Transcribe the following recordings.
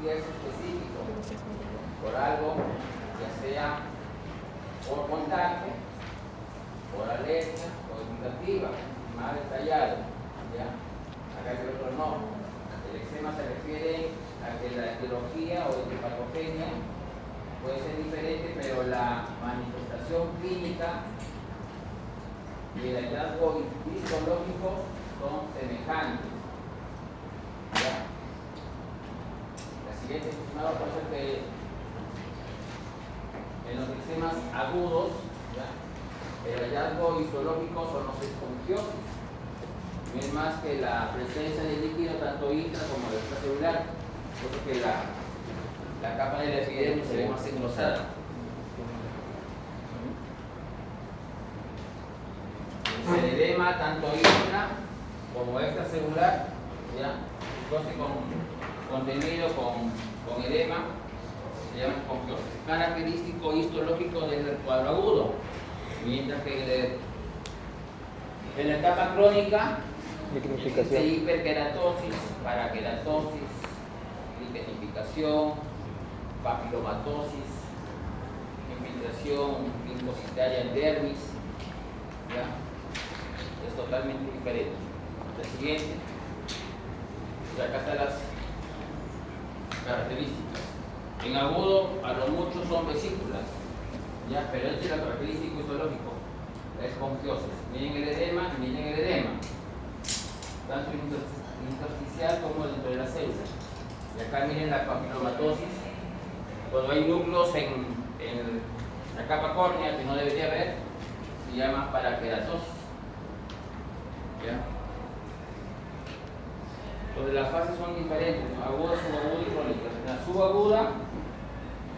es específico por algo, ya sea por contagio, por alergia o educativa, más detallado, ¿ya? Acá hay otro no. El eczema se refiere a que la etiología o etiopatogenia puede ser diferente, pero la manifestación clínica y el hallazgo histológico son semejantes. ¿Ya? La siguiente, estimado, puede ser que en los eczemas agudos, ¿ya?, el hallazgo histológico son los esponjiosis. No es más que la presencia de líquido tanto intra como extracelular, porque la capa de la epidermis se ve más engrosada. El edema tanto intra como extracelular, ¿ya?, contenido con edema, se llama esponjiosis, característico histológico del cuadro agudo, mientras que en la etapa crónica existe hiperkeratosis, parakeratosis, lichenificación, papilomatosis, infiltración linfocitaria en dermis, ¿ya? Es totalmente diferente. La siguiente, pues acá están las características. En agudo, a lo mucho son vesículas, ¿ya? Pero este es el característico histológico, la esponjiosis. Miren el edema, tanto intersticial como dentro de la célula. Y acá miren la papilomatosis, cuando hay núcleos en la capa córnea que no debería haber, se llama parakeratosis. ¿Ya? Entonces las fases son diferentes, ¿no? Aguda, subaguda y crónica. En la subaguda,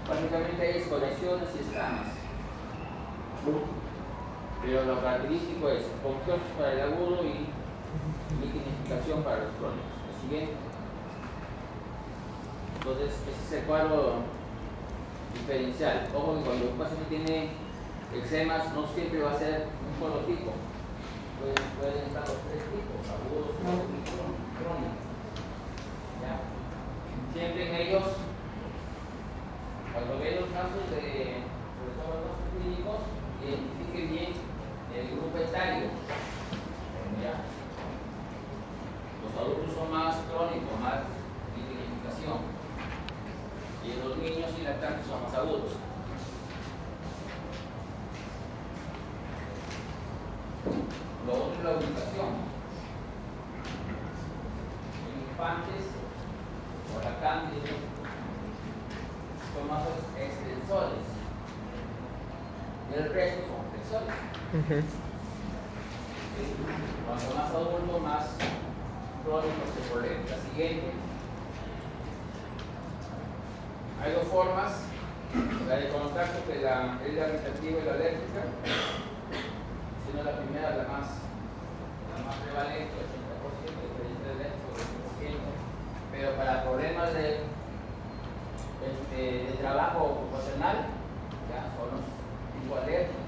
básicamente hay escoriaciones y escamas. Pero lo característico es esponjiosis para el agudo y lichenificación para los crónicos. El siguiente. Entonces, ese es el cuadro diferencial. Ojo que cuando un paciente tiene eczemas, no siempre va a ser un solo tipo. Pueden estar los tres tipos, agudos, y crónicos. ¿Ya? Siempre en ellos, cuando ven los casos de, sobre todo los casos clínicos, identifiquen bien el grupo etario. ¿Ya? Los adultos son más crónicos, más lichenificación, y los niños y lactantes son más agudos. Lo otro es la ubicación. En infantes o lactantes son más extensores y el resto son flexores. Cuanto más adulto, más crónicos se problemas. La siguiente. Hay dos formas, la de contacto, que es la irritativa y la alérgica, siendo la primera la más prevalente, 80%, diferencia del alérgico, 20%, pero para problemas de trabajo ocupacional, ¿ya?, son los tipo alérgicos.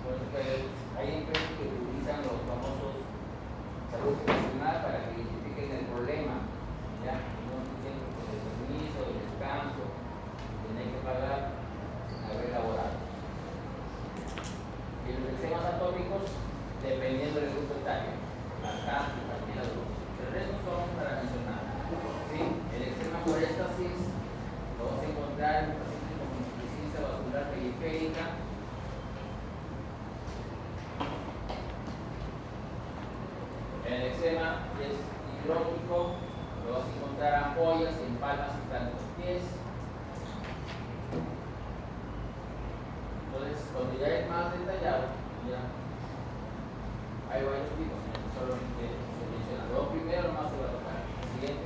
Por eso que hay empresas que utilizan los famosos salud ocupacional para que identifiquen el problema, ¿ya? No siempre con el permiso, el descanso, tienen que pagar haber laborado. Y los eczemas atópicos, dependiendo del grupo etario, lactante, infantil, adulto. El resto son para mencionar. ¿Sí? El eczema por éstasis lo vamos a encontrar en pacientes con insuficiencia vascular periférica. El eczema es hidrópico, lo vas a encontrar ampollas en palmas y plantas de pies. Entonces, cuando ya es más detallado, ya hay varios tipos, solamente se menciona. Lo primero más se va a tocar. Siguiente.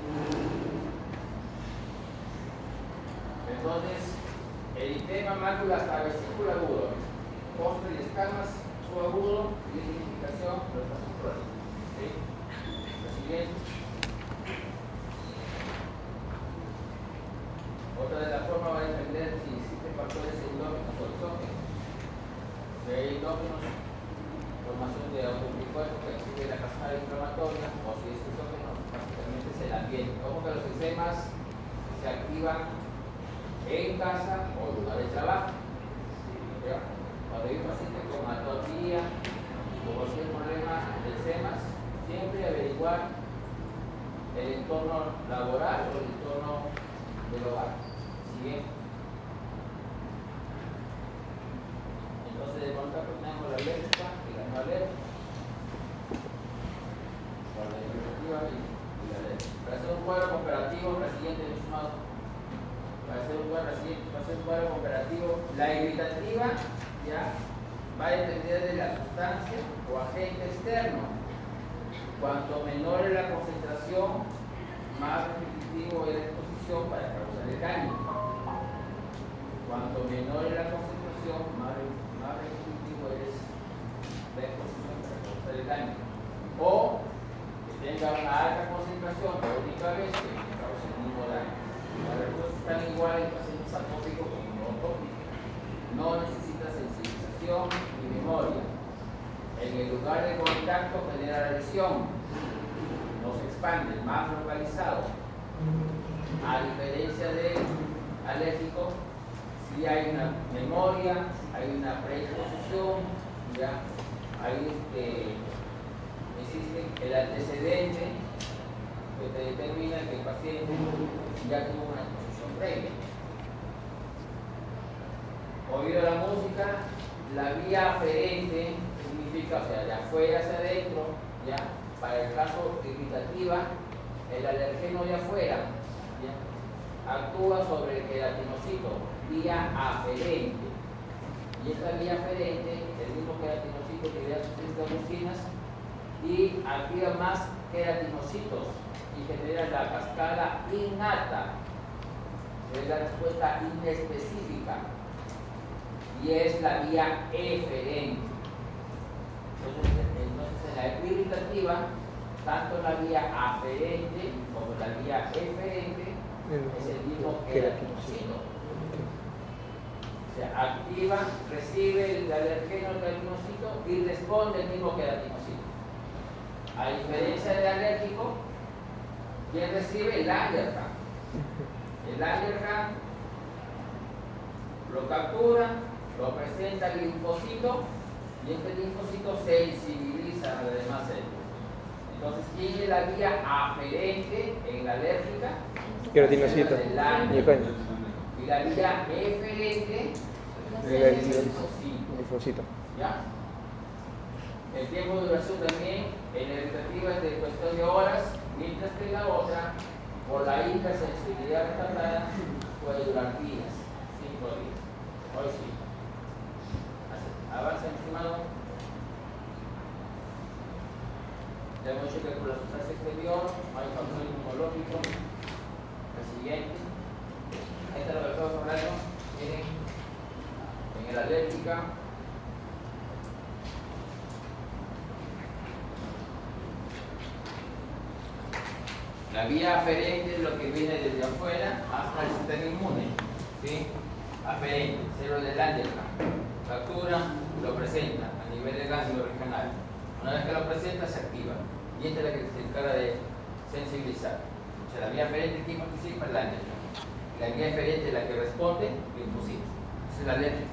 Entonces, eritema, mácula hasta vesícula agudo, postre y escamas subagudo, lichenificación, refracción crónica. ¿Sí? La siguiente. Otra de las formas va a depender si existen factores endógenos o exógenos. Si hay endógenos, formación de autoanticuerpos que exige la cascada inflamatoria, o si es exógeno, básicamente es el ambiente. Como que los eczemas se activan en casa o lugar de trabajo. ¿Ya? Cuando hay un paciente con atopía o cualquier problema de semas, siempre averiguar el entorno laboral o el entorno del hogar. ¿Sí bien? Entonces, de contacto tenemos la alérgica y la no alérgica. La irritativa y la alérgica. Para hacer un cuadro comparativo, la siguiente estimado. Para hacer un cuadro comparativo, la irritativa ya va a depender de la sustancia o agente externo. Cuanto menor es la concentración, más repetitivo es la exposición para causar el daño. Cuanto menor es la concentración, más repetitivo es la exposición para causar el daño. O que tenga una alta concentración la única vez que cause el mismo daño. Las respuestas están iguales en pacientes atópicos como no atópicos. No necesita sensibilización ni memoria. En el lugar de contacto genera la lesión, no se expande, más localizado. A diferencia del alérgico, si hay una memoria, hay una predisposición, ya hay existe el antecedente que te determina que el paciente ya tuvo una exposición previa. Oído la música, la vía aferente significa, o sea, de afuera hacia adentro, ¿ya? Para el caso irritativa, el alergeno de afuera, ¿ya? Actúa sobre el queratinocito, vía aferente. Y esta vía aferente, el mismo queratinocito que vea sus citocinas y activa más queratinocitos y genera la cascada innata, es la respuesta inespecífica, y es la vía eferente. Entonces en la irritativa, tanto la vía aferente como la vía eferente es el mismo queratinocito. O sea, activa, recibe el alergeno del queratinocito y responde el mismo queratinocito. A diferencia del alérgico, ¿quién recibe? El Langerhans. El Langerhans lo captura, lo presenta al linfocito y este linfocito sensibiliza a las demás células. Entonces, ¿quién es la vía aferente en la alérgica? Queratinocito. Y la vía eferente El es el linfocito. ¿Ya? El tiempo de duración también en la irritativa es de cuestión de horas, mientras que en la otra, por la hipersensibilidad retardada, puede durar días, 5 días. Hoy sí. Avanza, estimado. Ya hemos hecho que por la sustancia exterior no hay factor inmunológico. El siguiente. Ahí está lo que estamos hablando. Miren, en el alérgica. La vía aferente es lo que viene desde afuera hasta el sistema inmune. ¿Sí? Aferente, cero del Langerhans. Captura, lo presenta a nivel del ganglio regional. Una vez que lo presenta, se activa. Y esta es la que se encarga de sensibilizar. O sea, la vía aferente, ¿quién participa? El Langerhans. La vía eferente es la que responde, linfocitos. Esa es la alérgica.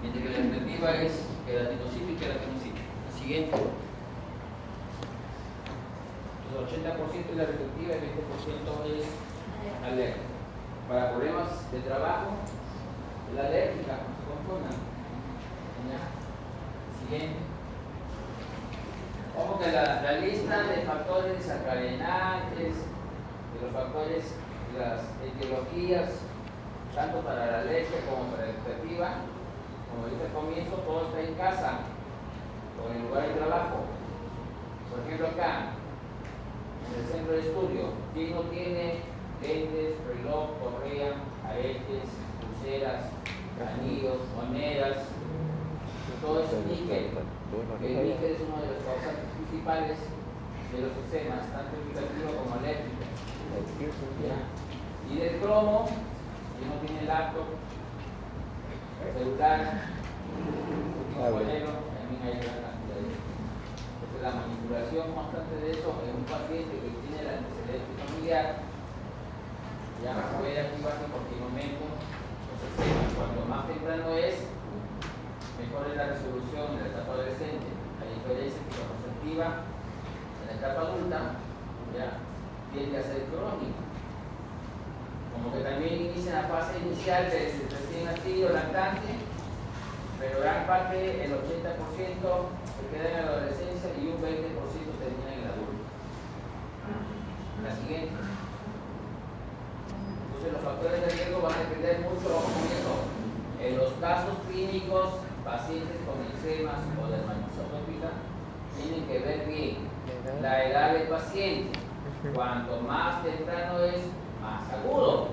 Mientras que la irritativa es queratinocito y queratinocito. La siguiente. El 80% es la reductiva y el 20% es alérgica. Para problemas de trabajo, la alérgica, no se confundan. Siguiente. Ojo que la lista de factores desencadenantes, de los factores, de las etiologías, tanto para la alergia como para la irritativa, como dije al comienzo, todo está en casa o en el lugar de trabajo. Por ejemplo, acá, en el centro de estudio, ¿quién no tiene lentes, reloj, correa, aretes, pulseras, anillos, monedas? Todo es níquel. El níquel es uno de los causantes principales de los eczemas, tanto irritativo como alérgico. Y del cromo, ¿quién no tiene laptop, celular, modelo? También hay gran cantidad de eso. Entonces, la manipulación constante de eso en un paciente que tiene el antecedente familiar ya puede activarse en cualquier momento los eczemas. Cuanto más temprano es, mejor es la resolución en la etapa adolescente. La diferencia es que cuando se activa en la etapa adulta, ya tiende a ser crónico. Como que también inicia en la fase inicial del recién nacido, lactante, pero gran parte, el 80%, se queda en la adolescencia y un 20% termina en el adulto. La siguiente. Entonces los factores de riesgo van a depender mucho con eso. En los casos clínicos, pacientes con eczemas o dermatitis atópica tienen que ver bien la edad del paciente. Cuanto más temprano es, más agudo.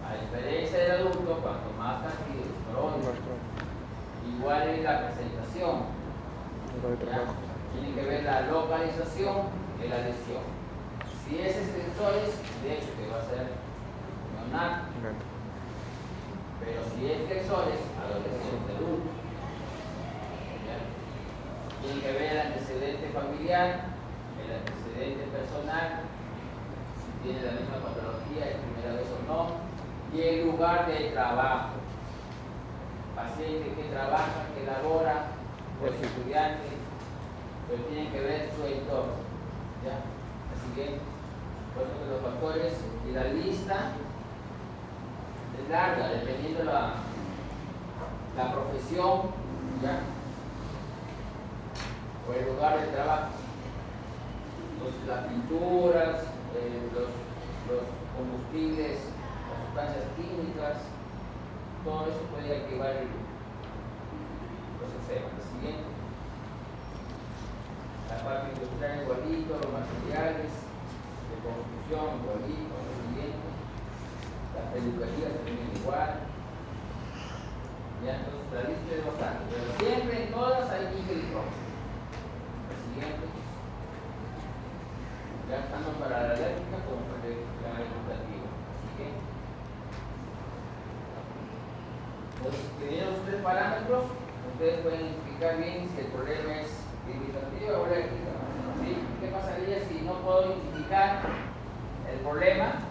A diferencia del adulto, cuanto más tardío es crónico. Igual es la presentación. Tienen que ver la localización de la lesión. Si es extensores, de hecho que va a ser neonato. Pero si es flexores, adolescente adulto. Tienen que ver el antecedente familiar, el antecedente personal, si tiene la misma patología, es primera vez o no, y el lugar de trabajo. Paciente que trabaja, que labora, pues estudiante, pero tienen que ver su entorno. ¿Ya? Así que, por eso que los factores y la lista es larga, dependiendo la profesión, ¿ya? O el lugar de trabajo. Entonces, las pinturas, los combustibles, las sustancias químicas, todo eso puede activar los eczemas. La siguiente. La parte industrial igualito, los materiales de construcción igualito, lo siguiente. Las educativas también igual. Ya, entonces la lista es bastante, pero siempre en todas hay microhidrógeno. La siguiente. Ya estamos para la eléctrica como para la educativa. Así que, entonces, teniendo los tres parámetros, ustedes pueden explicar bien si el problema es limitativa o eléctrica. ¿Sí? ¿Qué pasaría si no puedo identificar el problema?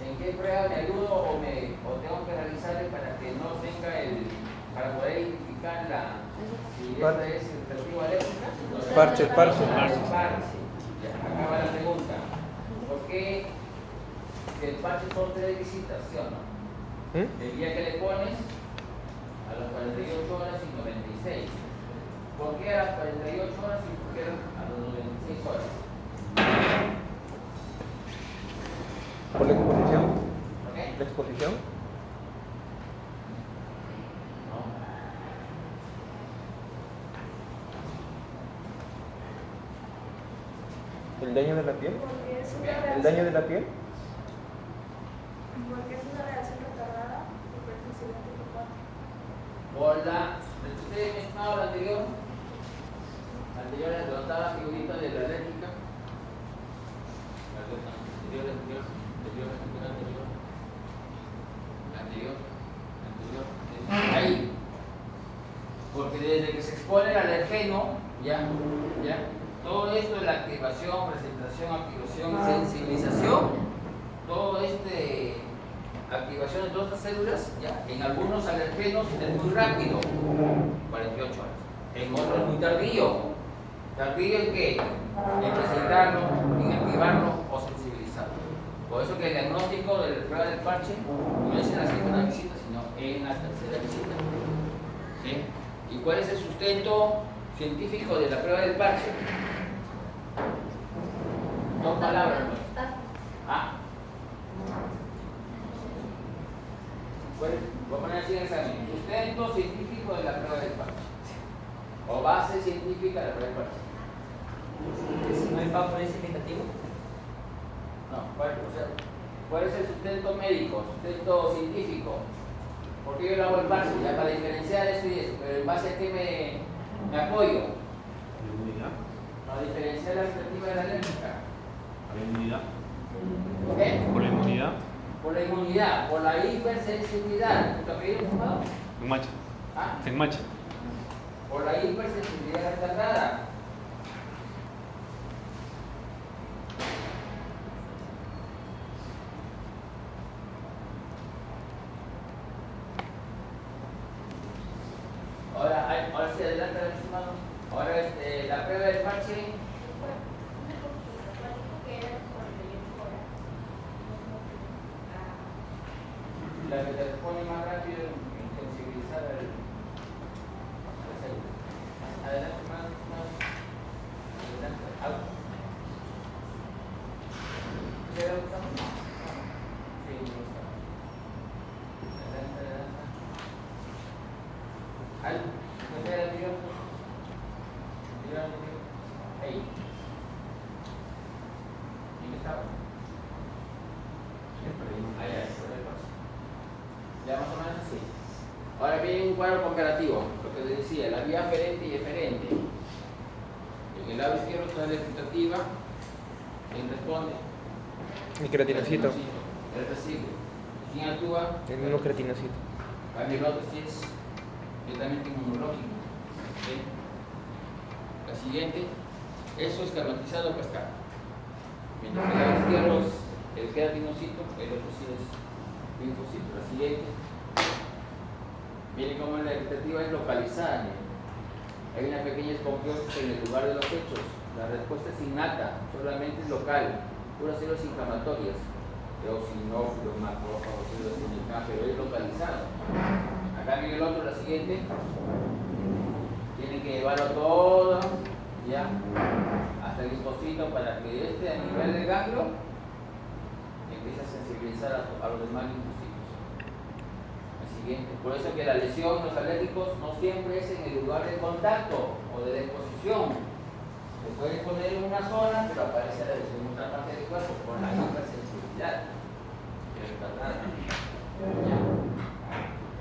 ¿En qué prueba me ayudo o tengo que realizarle para que no tenga para poder identificar si esta es alternativa eléctrica? Parche. Ya, acá va la pregunta. ¿Por qué si el parche son 3 visitas, sí o no? El día que le pones a las 48 horas y 96. ¿Por qué a las 48 horas y por qué a las 96 horas? ¿Por la exposición? ¿Okay? ¿La exposición? ¿El daño de la piel? Porque es una ¿El reacción, daño de la piel? porque es una reacción retardada y por eso se ve Por ¿ustedes mencionaron la anterior? La anterior es donde está la figurita de la eléctrica. La anterior. Ahí. Porque desde que se expone el alergeno, ya, todo esto de la activación, presentación, activación y sensibilización, todo activación de todas estas células, ya, en algunos alergenos es muy rápido, 48 horas, en otros es muy tardío. ¿Tardío en qué? En presentarlo, en activarlo o sensibilizarlo. Por eso que el diagnóstico de la prueba del parche no es en la segunda visita, sino en la tercera visita. ¿Sí? ¿Y cuál es el sustento científico de la prueba del parche? 2 palabras. ¿Ah? Voy a poner así en el examen. Sustento científico de la prueba del parche. O base científica de la prueba del parche. Si no hay papo, ¿es indicativo? No, ¿cuál es el sustento médico, sustento científico? ¿Por qué yo lo hago el parche? Ya para diferenciar eso y eso, pero en base a qué me apoyo. ¿La inmunidad? Para diferenciar la expectativa de la alérgica. ¿La inmunidad? ¿Qué? ¿Por la inmunidad? Por la inmunidad, por la hipersensibilidad. ¿Tu apellido, estimado? En mancha. ¿Ah? En mancha. Por la hipersensibilidad retardada. la que te responde más rápido en sensibilizar al cerebro. Adelante, más. Adelante, algo. ¿Ya lo estamos? Sí, lo estamos. Adelante. Algo. ¿No se la tiró? Ahí. ¿Y qué estaba? Ya más o menos así. Ahora viene un cuadro comparativo, lo que les decía, la vía aferente y eferente. En el lado izquierdo está la excitativa, ¿quién responde? Mi creatinocito. El recibe. ¿Quién actúa? El mismo creatinocito. El otro sí es netamente inmunológico. ¿Sí? La siguiente, eso es esquematizado o cascada. Mientras que el lado izquierdo es el queratinocito, el otro sí es linfocito. La siguiente, miren cómo la expectativa es localizada. Miren. Hay una pequeña esponjosis en el lugar de los hechos. La respuesta es innata, solamente es local, puras células inflamatorias, eosinófilos, macrófagos, células de NK, pero es localizado. Acá miren el otro, la siguiente, tienen que llevarlo todo, ya, hasta el linfocito para que a nivel del ganglio empiece a sensibilizar a los demás linfocitos. El siguiente, por eso que la lesión en los alérgicos no siempre es en el lugar de contacto o de la exposición. Se puede poner en una zona, pero aparece la lesión en otra parte del cuerpo por la hipersensibilidad.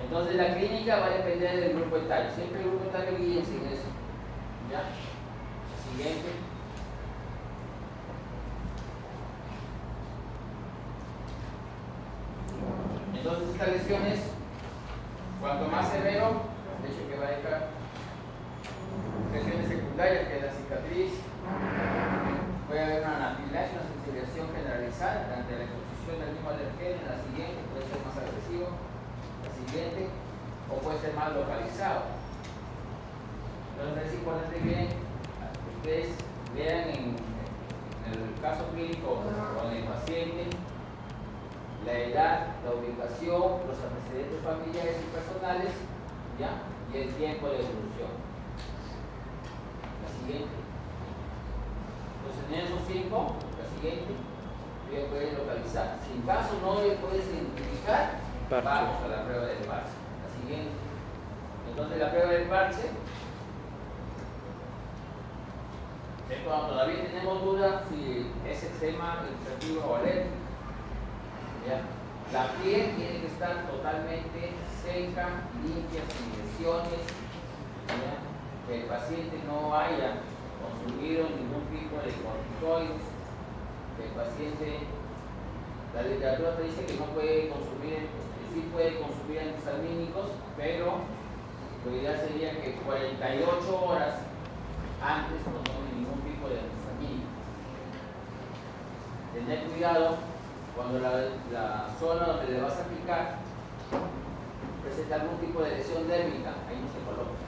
Entonces la clínica va a depender del grupo etario. Siempre el grupo etario guíense en eso. ¿Ya? Siguiente. Entonces estas lesiones, cuanto más severo, de hecho que va a dejar lesiones secundarias, que es la cicatriz, puede haber una anafilaxia, una sensibilización generalizada ante la exposición del mismo alergeno. En la siguiente puede ser más agresivo, la siguiente, o puede ser más localizado. Entonces es importante que ustedes vean en el caso clínico con el paciente la edad, la ubicación, los antecedentes familiares y personales, ¿ya? Y el tiempo de evolución. La siguiente. Entonces en esos 5, la siguiente, ya puedes localizar. Si en caso no le puedes identificar, Parche. vamos a la prueba del parche. La siguiente. Entonces la prueba del parche es cuando todavía tenemos dudas si es eczema, irritativo o alérgico. ¿Ya? La piel tiene que estar totalmente seca, limpia, sin lesiones, ¿ya? Que el paciente no haya consumido ningún tipo de corticoides, que el paciente, la literatura te dice que no puede consumir, sí puede consumir antihistamínicos, pero lo ideal sería que 48 horas antes no tome ningún tipo de antihistamínico. Tener cuidado cuando la zona donde le vas a aplicar presenta algún tipo de lesión dérmica, ahí no se coloca.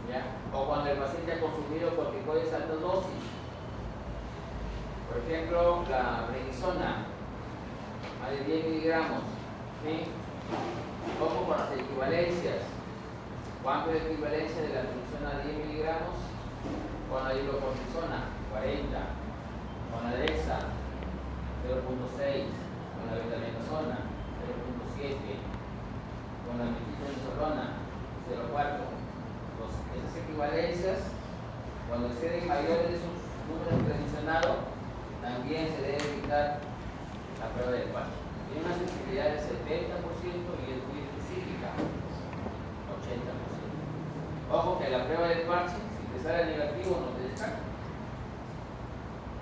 ¿Ya? O cuando el paciente ha consumido corticoides alta dosis. Por ejemplo, la prednisona, más de 10 miligramos. ¿Sí? Ojo con las equivalencias. ¿Cuánto es la equivalencia de la prednisona a 10 miligramos? Con la hidrocortisona, 40. Con la dexa, 0.6, con la betametasona, 0.7, con la metilprednisolona, 0.4. Esas equivalencias, cuando exceden mayores de esos números prediccionados, también se debe evitar la prueba del parche. Tiene una sensibilidad del 70% y es muy específica, 80%. Ojo que la prueba del parche, si te sale negativo, no te descarta.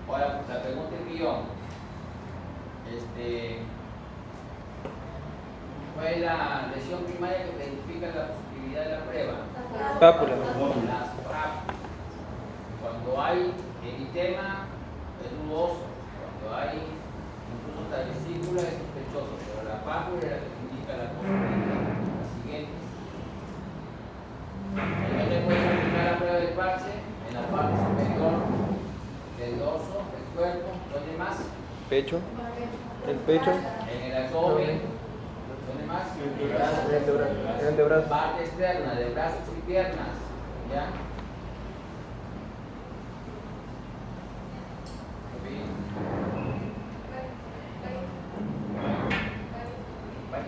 Ahora, la pregunta es millón. ¿Cuál es la lesión primaria que te identifica la positividad de la prueba? Pápula. Las pápulas. Cuando hay eritema es dudoso. Cuando hay incluso hasta vesícula es sospechoso, pero la pápula es la que te indica la positividad. La siguiente. ¿En dónde puedes aplicar la prueba del parche? En la parte superior del dorso, del cuerpo. ¿Dónde más? Pecho. El pecho. En el abdomen, ¿Dónde más? Eran de brazos. Parte externa de brazos y piernas. ¿Ya? Bien. Vale.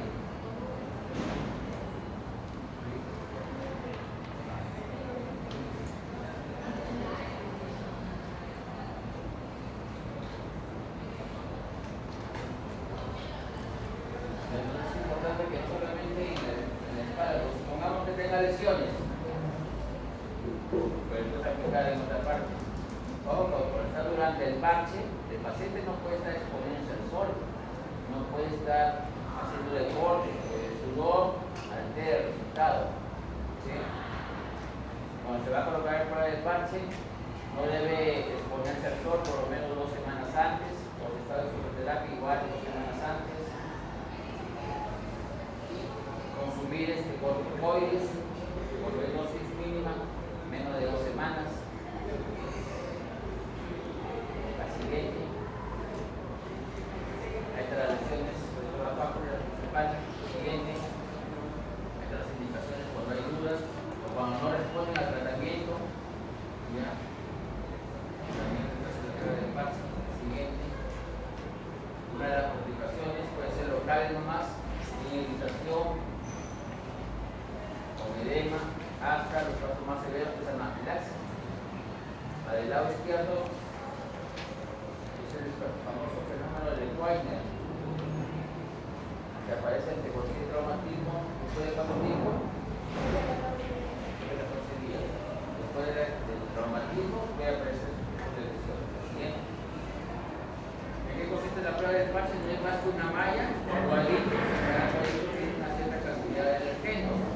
Es importante que solamente en la espalda, pues, supongamos que tenga lesiones, pues entonces aplicar en otra parte. Ojo, por estar durante el parche, el paciente no puede estar exponiéndose al sol, no puede estar haciendo deporte, porque el sudor altera el resultado. ¿Sí? Cuando se va a colocar el prueba del parche, no debe exponerse al sol por lo menos 2 semanas antes, o si está de fisioterapia igual 2 semanas antes. Consumir corticoides por dosis mínima, menos de 2 semanas. La siguiente. Ahí están las lesiones sobre la pápula principal. Siguiente. Ahí están las indicaciones cuando hay dudas o cuando no responden al tratamiento. Ya. También se le queda el parche. Siguiente. Una de las complicaciones puede ser locales nomás, sin irritación, con edema, hasta los casos más severos que es anafilaxia. La del lado izquierdo es el famoso fenómeno de Weiner, que aparece ante cualquier traumatismo después de cuánto tiempo, de 14 días. Después del traumatismo puede aparecer lesiones. Siguiente. ¿En qué consiste la prueba del parche? No es más que una malla o alito separada por eso tiene una cierta cantidad de alergenos.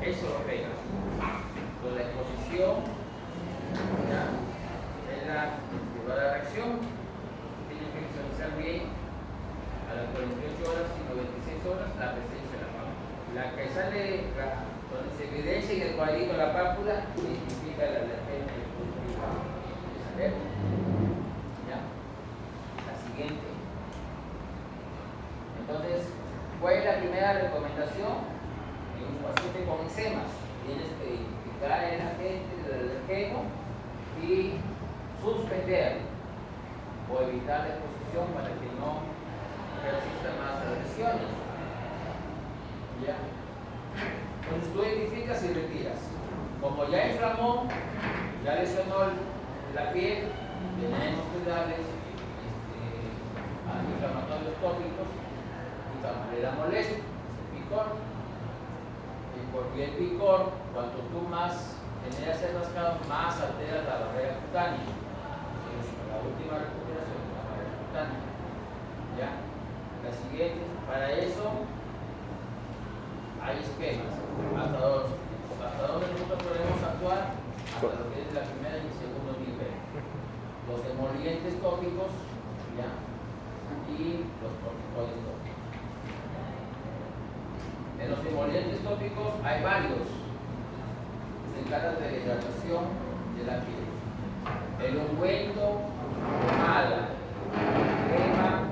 Eso lo pega. Con la exposición, ya, es la reacción. Tiene que visualizar bien a las 48 horas y 96 horas la presencia de la pápula. La que sale, donde se evidencia en el cuadrito la pápula, identifica la alergeno y el ¿ya? La siguiente. Entonces, ¿cuál es la primera recomendación? En un paciente con eczemas, tienes que identificar el agente del alergeno y suspender o evitar la exposición para que no persistan más las lesiones. ¿Ya? Entonces tú identificas y retiras. Como ya inflamó, ya lesionó la piel, tenemos que darles antiinflamatorios tópicos y le da molestia, el picor. Porque el picor, cuanto tú más generas el rascado, más alteras la barrera cutánea. Es la última recuperación de la barrera cutánea. ¿Ya? La siguiente, para eso hay esquemas. Hasta donde nosotros podemos actuar, hasta lo que es la primera y el segundo nivel. Los emolientes tópicos, ¿ya? Y los corticoides tópicos. En los emolientes tópicos hay varios que se encargan de la hidratación de la piel. El ungüento, mala, crema,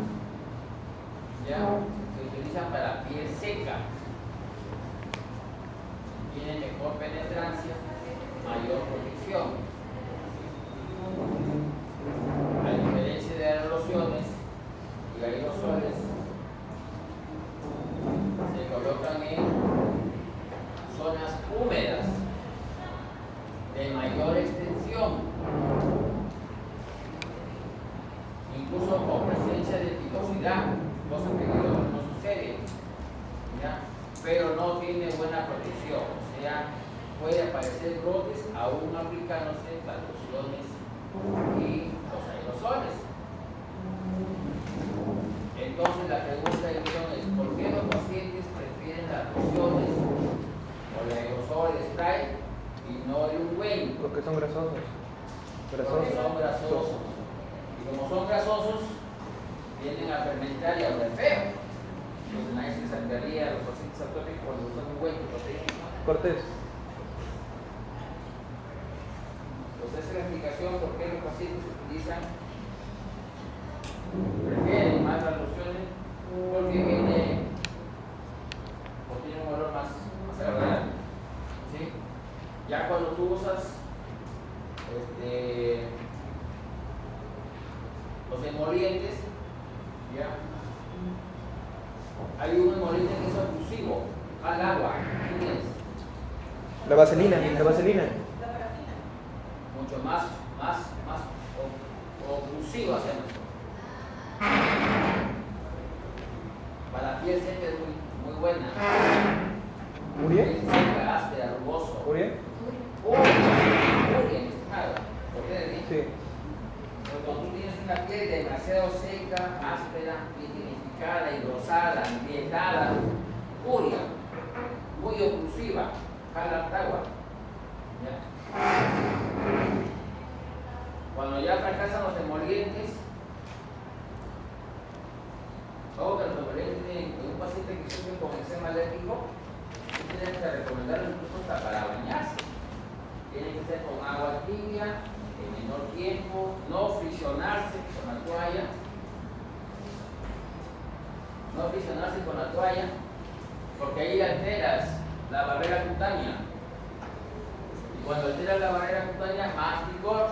ya, se utilizan para piel seca. Tiene mejor penetrancia, mayor protección. A diferencia de las lociones y aerosoles, se colocan en zonas húmedas de mayor extensión, incluso con presencia de picosidad, cosa que no sucede, ¿ya? Pero no tiene buena protección, o sea, puede aparecer brotes aún aplicándose las lociones y los aerosoles. Entonces la pregunta es, ¿por qué los pacientes prefieren las lociones o el aerosol, el spray y no el ungüento? Porque son grasosos. Porque son grasosos. Y como son grasosos, tienden a fermentar y a oler feo. Entonces nadie se sacaría a los pacientes atópicos cuando usan ungüento. Cortés. Pues esa es la explicación por qué los pacientes prefieren más las lociones, porque viene Hay un emoliente que es oclusivo, al agua. ¿Quién es? La vaselina, la vaselina. La parafina. Mucho más oclusivo hacia nosotros. Para la piel siempre es muy buena. ¿Uriel? Seca, áspera, rugoso. ¿Uriel? Muy estimado. ¿Ustedes bien? Sí. Pero cuando tú tienes una piel demasiado seca, áspera, lignificada, engrosada, agrietada, uria, muy oclusiva, jala agua. Cuando ya fracasan los emolientes, ojo que los emolientes tienen un paciente que sufre con eczema alérgico, tienen que recomendarlo incluso hasta para bañarse. Tiene que ser con agua tibia, en menor tiempo, no friccionarse con la toalla, porque ahí alteras la barrera cutánea. Y cuando alteras la barrera cutánea, más picor.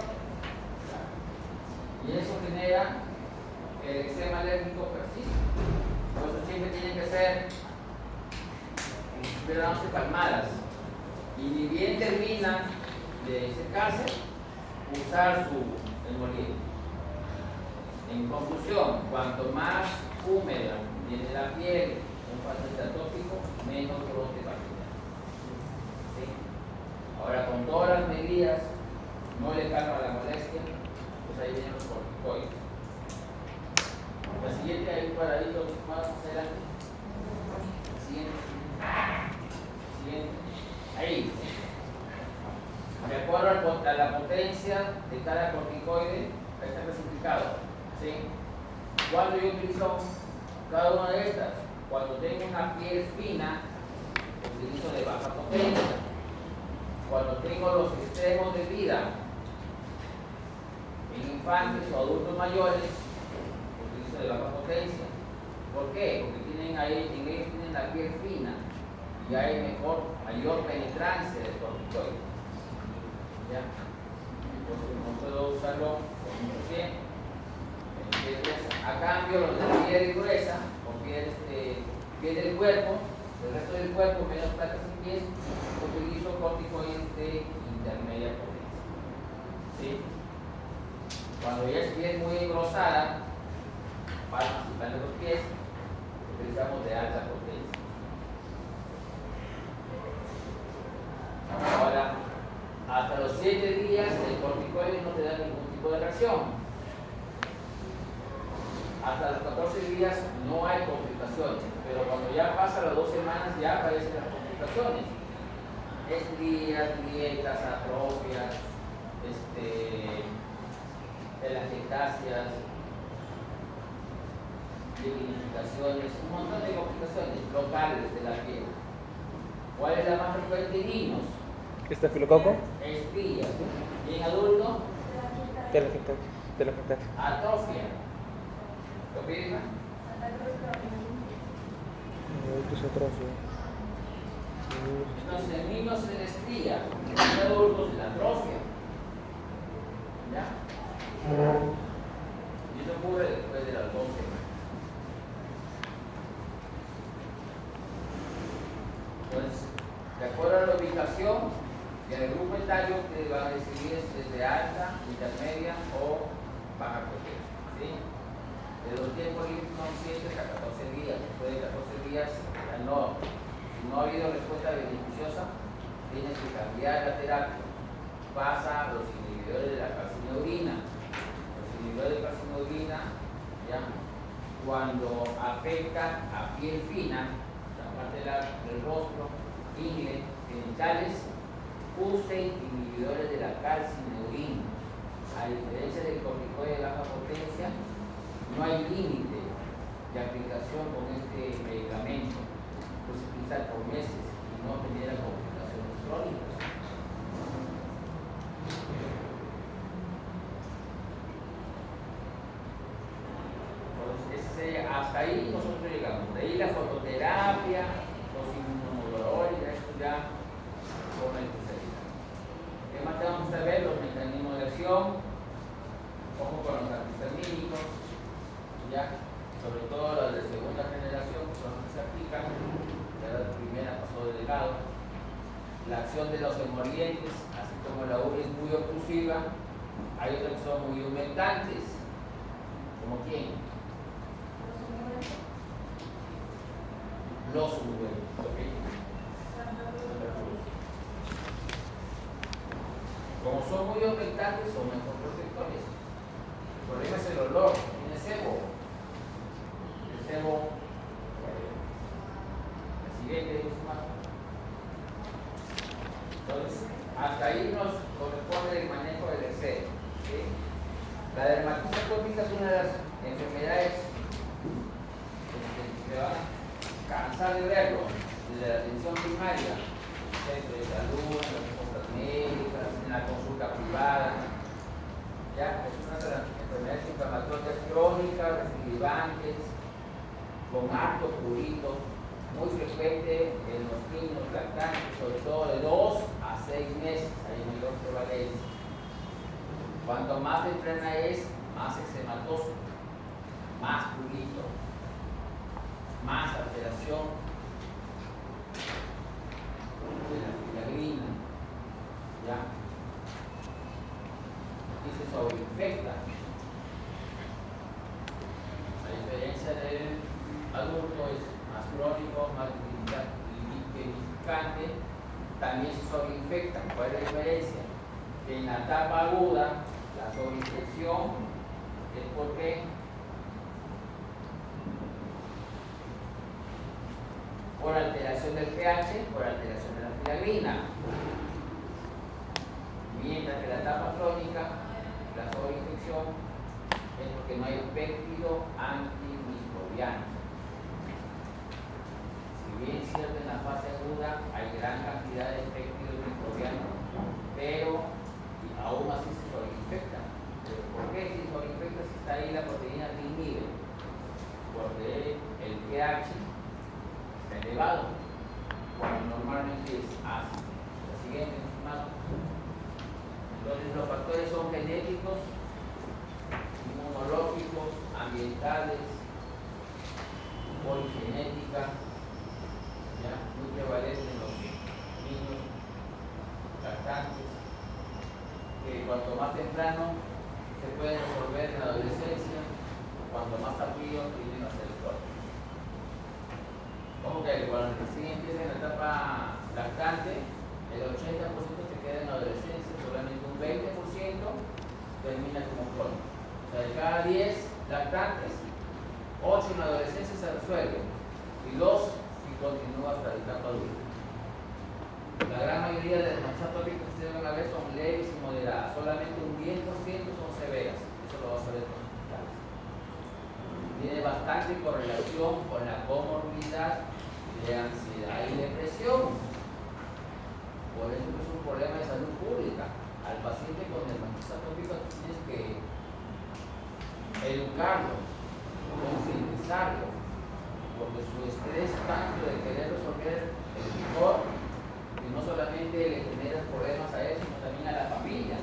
Y eso genera que el eczema alérgico persiste. Por eso siempre tienen que ser calmadas. Y ni bien termina de secarse, usar su emoliente. En conclusión, cuanto más húmeda tiene la piel, un paciente atópico, menos brote bacteriano. ¿Sí? Ahora, con todas las medidas, no le calma la molestia, pues ahí vienen los corticoides. La siguiente, hay un cuadradito más adelante. Siguiente. Ahí. De acuerdo a la potencia de cada corticoide, ahí está clasificado. ¿Sí? Cuando yo utilizo cada una de estas, cuando tengo una piel fina, utilizo de baja potencia. Cuando tengo los extremos de vida en infantes o adultos mayores, utilizo de baja potencia. ¿Por qué? Porque tienen ahí, en ellos tienen la piel fina y hay mayor penetrancia del corticoide. ¿Ya? Entonces no puedo usarlo por mucho tiempo. A cambio, los de la piel gruesa, o piel del cuerpo, el resto del cuerpo, menos placas y pies, utilizo corticoides de intermedia potencia. ¿Sí? Cuando ya es piel muy engrosada, palmas y palmas de los pies, utilizamos de alta potencia. Ahora, hasta los 7 días el corticoide no te da ningún tipo de reacción. Hasta los 14 días no hay complicaciones, pero cuando ya pasan las 2 semanas ya aparecen las complicaciones. Estrías, grietas, atrofias, telangiectasias, lignificaciones, un montón de complicaciones locales de la piel. ¿Cuál es la más frecuente en niños? ¿Estafilococo? Estrías. ¿Y en adultos? Telangiectasia. Atrofia. ¿Lo piden? Entonces, en niños se la estría, en adultos se la atrofia. ¿Ya? Y eso ocurre después de las 12 semanas. Entonces, de acuerdo a la ubicación y al grupo etario que van a recibir es desde alta, intermedia o baja potencia. ¿Sí? De los tiempos límites son 7 a 14 días. Después de 14 días, si no ha habido respuesta beneficiosa, tienes que cambiar la terapia. Pasa a los inhibidores de la calcineurina. Los inhibidores de calcineurina, ¿ya? Cuando afectan a piel fina, la parte del rostro, ingle, genitales, usen inhibidores de la calcineurina. A diferencia del corticoide de baja potencia, no hay límite de aplicación con este medicamento, pues se utiliza por meses y no genera complicaciones crónicas. Entonces, hasta ahí nosotros llegamos. De ahí la fototerapia, los inmunomoduladores, esto ya con la especialidad. ¿Qué más tenemos que saber? Los mecanismos de acción, ojo con los antihistamínicos, ya, sobre todo las de segunda generación, que son los la acción de los emolientes, así como la urea es muy oclusiva, hay otras que son muy humectantes. ¿Como quién? Los ungüentos, ¿ok? Como son muy humectantes, son mejor protectores. El problema es el olor, tiene sebo. El sebo, el siguiente, entonces, hasta ahí nos corresponde el manejo del exceso. ¿Sí? La dermatitis atópica es una de las enfermedades que se van a cansar de verlo, desde la atención primaria, centro de salud, en las compras médicas, en la consulta privada. Ya, es una de las enfermedades inflamatorias crónicas, recidivantes, con harto prurito, muy frecuente en los niños lactantes, sobre todo de 2 a 6 meses, hay mayor prevalencia. Cuanto más temprana es, más eczematoso, más prurito, más alteración de la filagrina, ¿ya? Y se sobreinfecta. A diferencia del adulto, es más crónico, más liquidificante, también se sobreinfecta. ¿Cuál es la diferencia? Que en la etapa aguda, la sobreinfección es porque por alteración del pH, por alteración de la filagrina. Mientras que la etapa crónica, la sobreinfección, es porque no hay péptido antimicrobiano. Si bien es cierto, en la fase aguda hay gran cantidad de péptido microbiano, pero aún así se sobreinfecta. ¿Pero por qué se sobreinfecta si está ahí la proteína que inhibe? Porque el pH está elevado, cuando normalmente es ácido. Lo siguiente, estimado. Entonces los factores son genéticos, inmunológicos, ambientales, poligenética, ¿ya? Muy prevalente en los niños lactantes, que cuanto más temprano se pueden resolver en la adolescencia, cuanto más tardío tienden a ser crónicos. Como que cuando recién empieza en la etapa lactante, el 80% se queda en la adolescencia, solamente un 20% termina como crónico. O sea, de cada 10 lactantes, 8 en la adolescencia se resuelven y 2 si continúa hasta la etapa adulta. La gran mayoría de las dermatitis atópicas que ustedes van a ver son leves y moderadas, solamente un 10% son severas, eso lo vas a ver en los hospitales. Tiene bastante correlación con la comorbilidad de ansiedad y depresión. Por eso es un problema de salud pública. Al paciente con dermatitis atópica tienes que educarlo, concientizarlo, porque su estrés tanto de querer resolver el picor, y no solamente le genera problemas a él, sino también a la familia.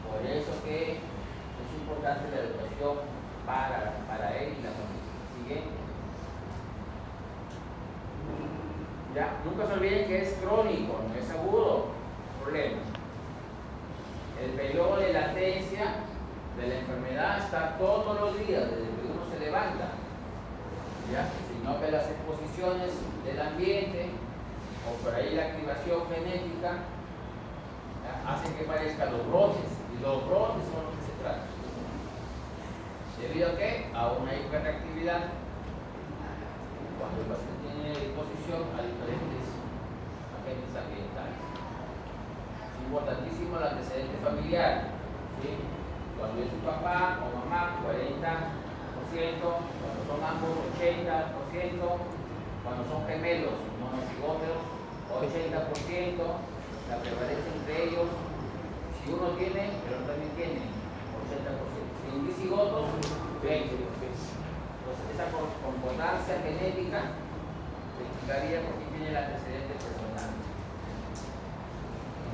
Por eso que es importante la educación para él y la familia. Siguiente. Ya, nunca se olviden que es crónico, no es agudo. Problema. El periodo de latencia de la enfermedad está todos los días, desde que uno se levanta. ¿Ya? Sino que las exposiciones del ambiente o por ahí la activación genética, ¿ya?, hacen que parezcan los brotes, y los brotes son los que se tratan. ¿Debido a qué? A una hiperactividad, cuando el paciente tiene exposición a diferentes agentes ambientales. Es importantísimo el antecedente familiar, ¿sí? Cuando es su papá o mamá, 40%, cuando son ambos, 80%, cuando son gemelos, monocigóteos, 80%, la prevalencia entre ellos, si uno tiene, el otro también tiene, 80%. Si en disigotos, 20%. Entonces, esa concordancia genética explicaría por qué tiene el antecedente personal.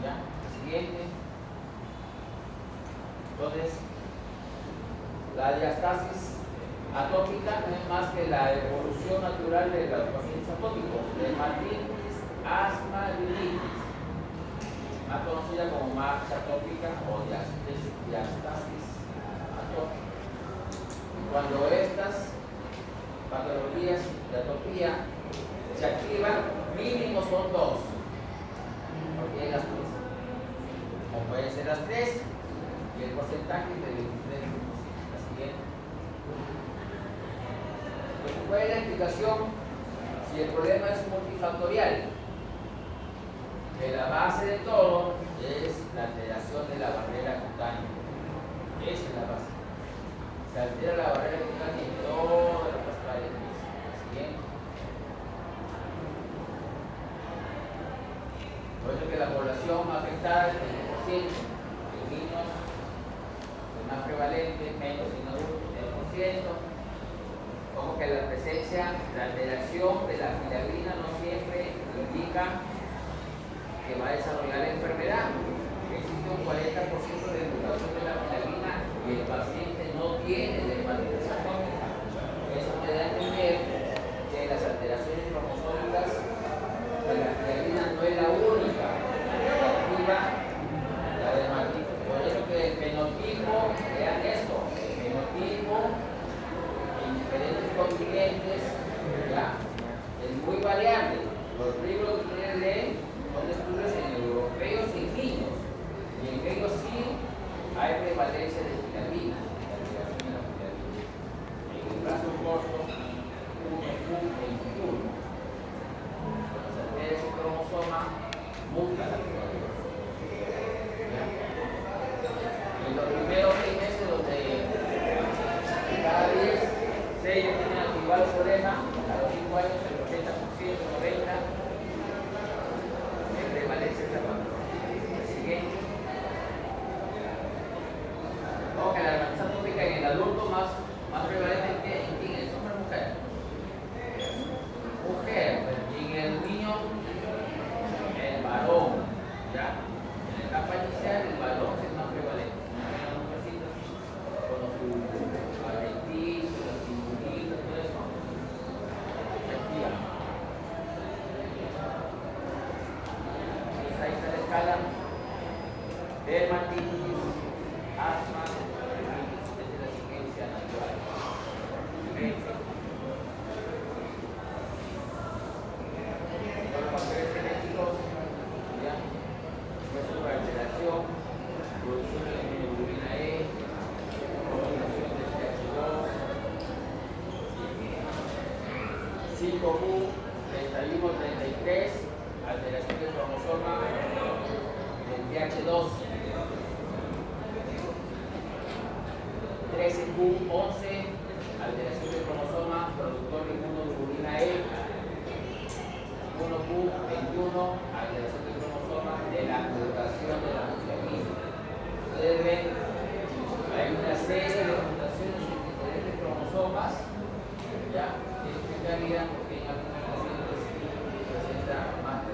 ¿Ya? Siguiente. Entonces, la diastasis atópica no es más que la evolución natural de los pacientes atópicos, dermatitis, asma, rinitis. más conocida como marcha atópica o diastasis atópica. Cuando estas patologías de atopía se activan, mínimo son dos, porque hay las tres, o pueden ser las tres, y el porcentaje es de 23%. La siguiente. Pues, ¿cuál es la explicación si el problema es multifactorial? Que la base de todo es la alteración de la barrera cutánea. Esa es la base. Se altera la barrera cutánea en todas las paredes. Siguiente. Por eso que la población afectada es el 10%, en niños es más prevalente, menos en adultos, el 10%. Como que la presencia, la alteración de la filagrina no siempre indica que va a desarrollar la enfermedad. Existe un 40% de mutación de la filagrina y el paciente no tiene dermatitis atópica. Eso me da a entender que las alteraciones cromosómicas de la filagrina no es la única que activa la dermatitis. Por eso que el fenotipo, vean esto, el fenotipo en diferentes continentes ya es muy variable. Los libros que ustedes leen son estudios en europeos y en niños, y en ellos sí hay prevalencia de filagrina, en el brazo corto 1Q21. Cuando se altera ese cromosoma, muta la filagrina. En los primeros 6 meses, donde cada 10, 6 tienen activado el problema, a los 5 años el 80%, 90%. Prevalencia de la patología. Siguiente. Como que la dermatitis atópica en el adulto más prevalente en quién es, hombre o mujer. Mujer, y en el niño, el varón. ¿Ya? En la etapa inicial, el varón es más prevalente. Las mujercitas con su artritis, los timburitos, todo eso. Efectivamente. Ahí está la escala: dermatitis, asma, rinitis. Esta es la secuencia natural. Los factores genéticos, ¿ya? Hueso por alteración, producción de la hemoglobina E, combinación de TH2, 5Q, 31, 33, alteración del cromosoma del TH2, 13Q11, alteración del cromosoma productor de inmunoglobulina E, 1Q21, alteración del cromosoma de la mutación de la filagrina. Ustedes ven, hay una serie de mutaciones en diferentes cromosomas, ¿ya? Que explicarían por qué en algunos pacientes presenta más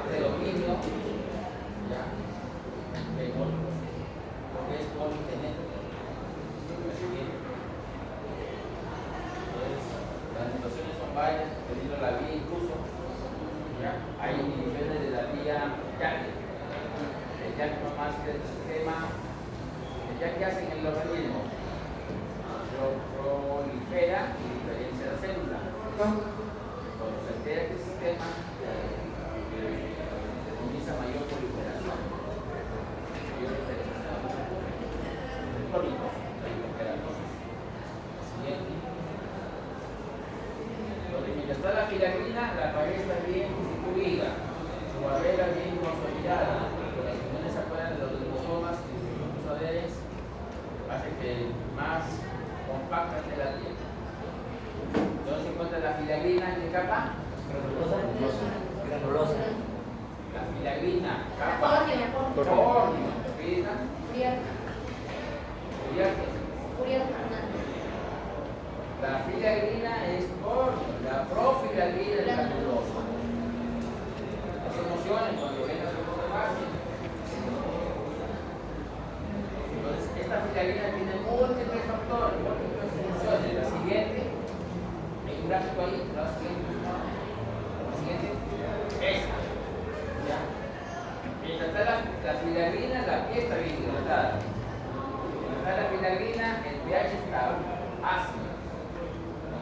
predominio, ¿ya? Que en otros, porque es poligenético. Entonces, las mutaciones son varias, dependiendo de la vía incluso, ¿ya? Hay inhibiciones de la vía YAC. El YAC nomás que es el sistema, el YAC que hace en el organismo, prolifera y diferencia la célula. Cuando se altera este sistema, comienza mayor proliferación, mayor diferenciación. Crónico, la hiperkeratosis. Siguiente. Donde mientras está la filagrina, la pared está bien constituida, su barrera bien consolidada, con las uniones afuera de los liposomas y sus ADNs, hace que más compacta esté la piel. ¿Dónde se encuentra la filagrina? ¿En qué capa? Granulosa. La filagrina, capa córnea. ¿Filagrina? La filagrina es córnea, la profilagrina es granulosa. No se emocionen cuando venga su cosa fácil. Entonces, esta filagrina tiene múltiples factores, múltiples funciones. La siguiente, hay un gráfico ahí, la siguiente, esa. la filagrina, la piel está bien hidratada. Cuando está la filagrina, el pH está ácido.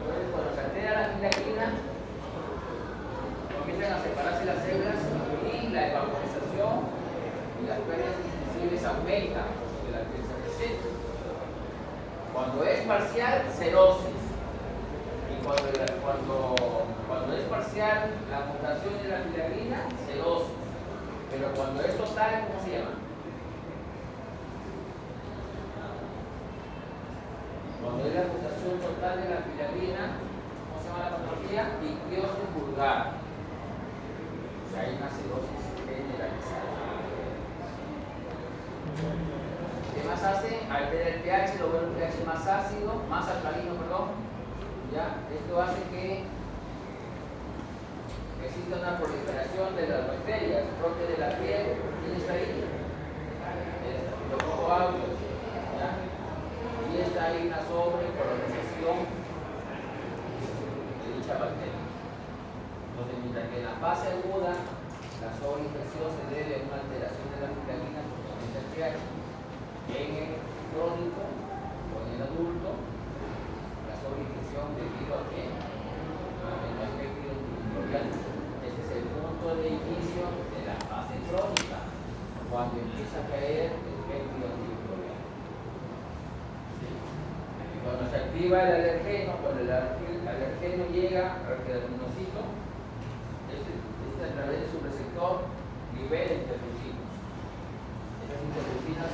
Entonces, cuando se altera la filagrina, empiezan a separarse las células y la evaporización y las pérdidas sensibles aumentan porque la piel se reseca. Cuando es parcial, cerosis. Y cuando es parcial, la mutación de la filagrina, cerosis. Pero cuando es total, ¿cómo se llama? Cuando es la mutación total de la filagrina, ¿cómo se llama la patología? Ictiosis vulgar. O sea, hay una cerosis generalizada. ¿Qué más hace? Altera el pH, lo vuelve un pH más ácido, más alcalino, perdón. ¿Ya? Esto hace que exista una proliferación de las bacterias propias de la piel. ¿Quién está ahí? El estafilococo aureus. ¿Ya? Y está ahí una sobrecolonización de dicha bacteria. Entonces, mientras que en la fase aguda la sobreinfección se debe a una alteración de la filagrina por aumenta el pH. En el crónico o en el adulto, la sobreinfección debido a que no hay péptido antimicrobiano. Este es el punto de inicio de la fase crónica, cuando empieza a caer el péptido antimicrobiano. ¿Sí? Y cuando se activa el alergeno, cuando el alergeno llega al queratinocito, este a través de su receptor libera interleucinas. Estas interleucinas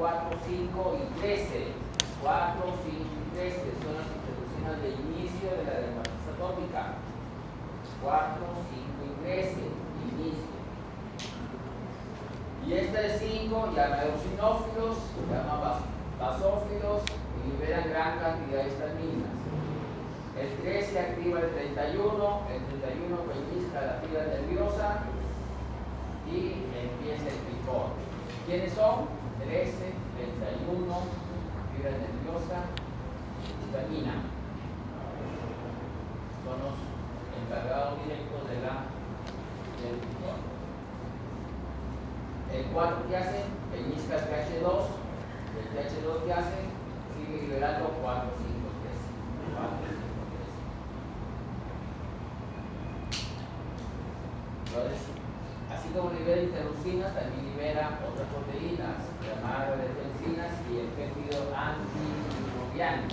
4, 5 y 13. 4, 5 y 13 son las interleucinas de inicio de la dermatitis atópica. 4, 5 y 13, inicio. Y esta de 5 llama eosinófilos, llama basófilos y liberan gran cantidad de estaminas. El 13 activa el 31, el 31 pellizca la fibra nerviosa y empieza el picor. ¿Quiénes son? 13, 31, fibra nerviosa, histamina. Son los encargados directos del picor. El 4 que hace, pellizca el pH2. El pH2 que hace, sigue liberando 4, 5, 3. 4, 5, 3. Entonces, así como libera interleucinas, también libera otras proteínas llamadas defensinas y el péptido antimicrobiano.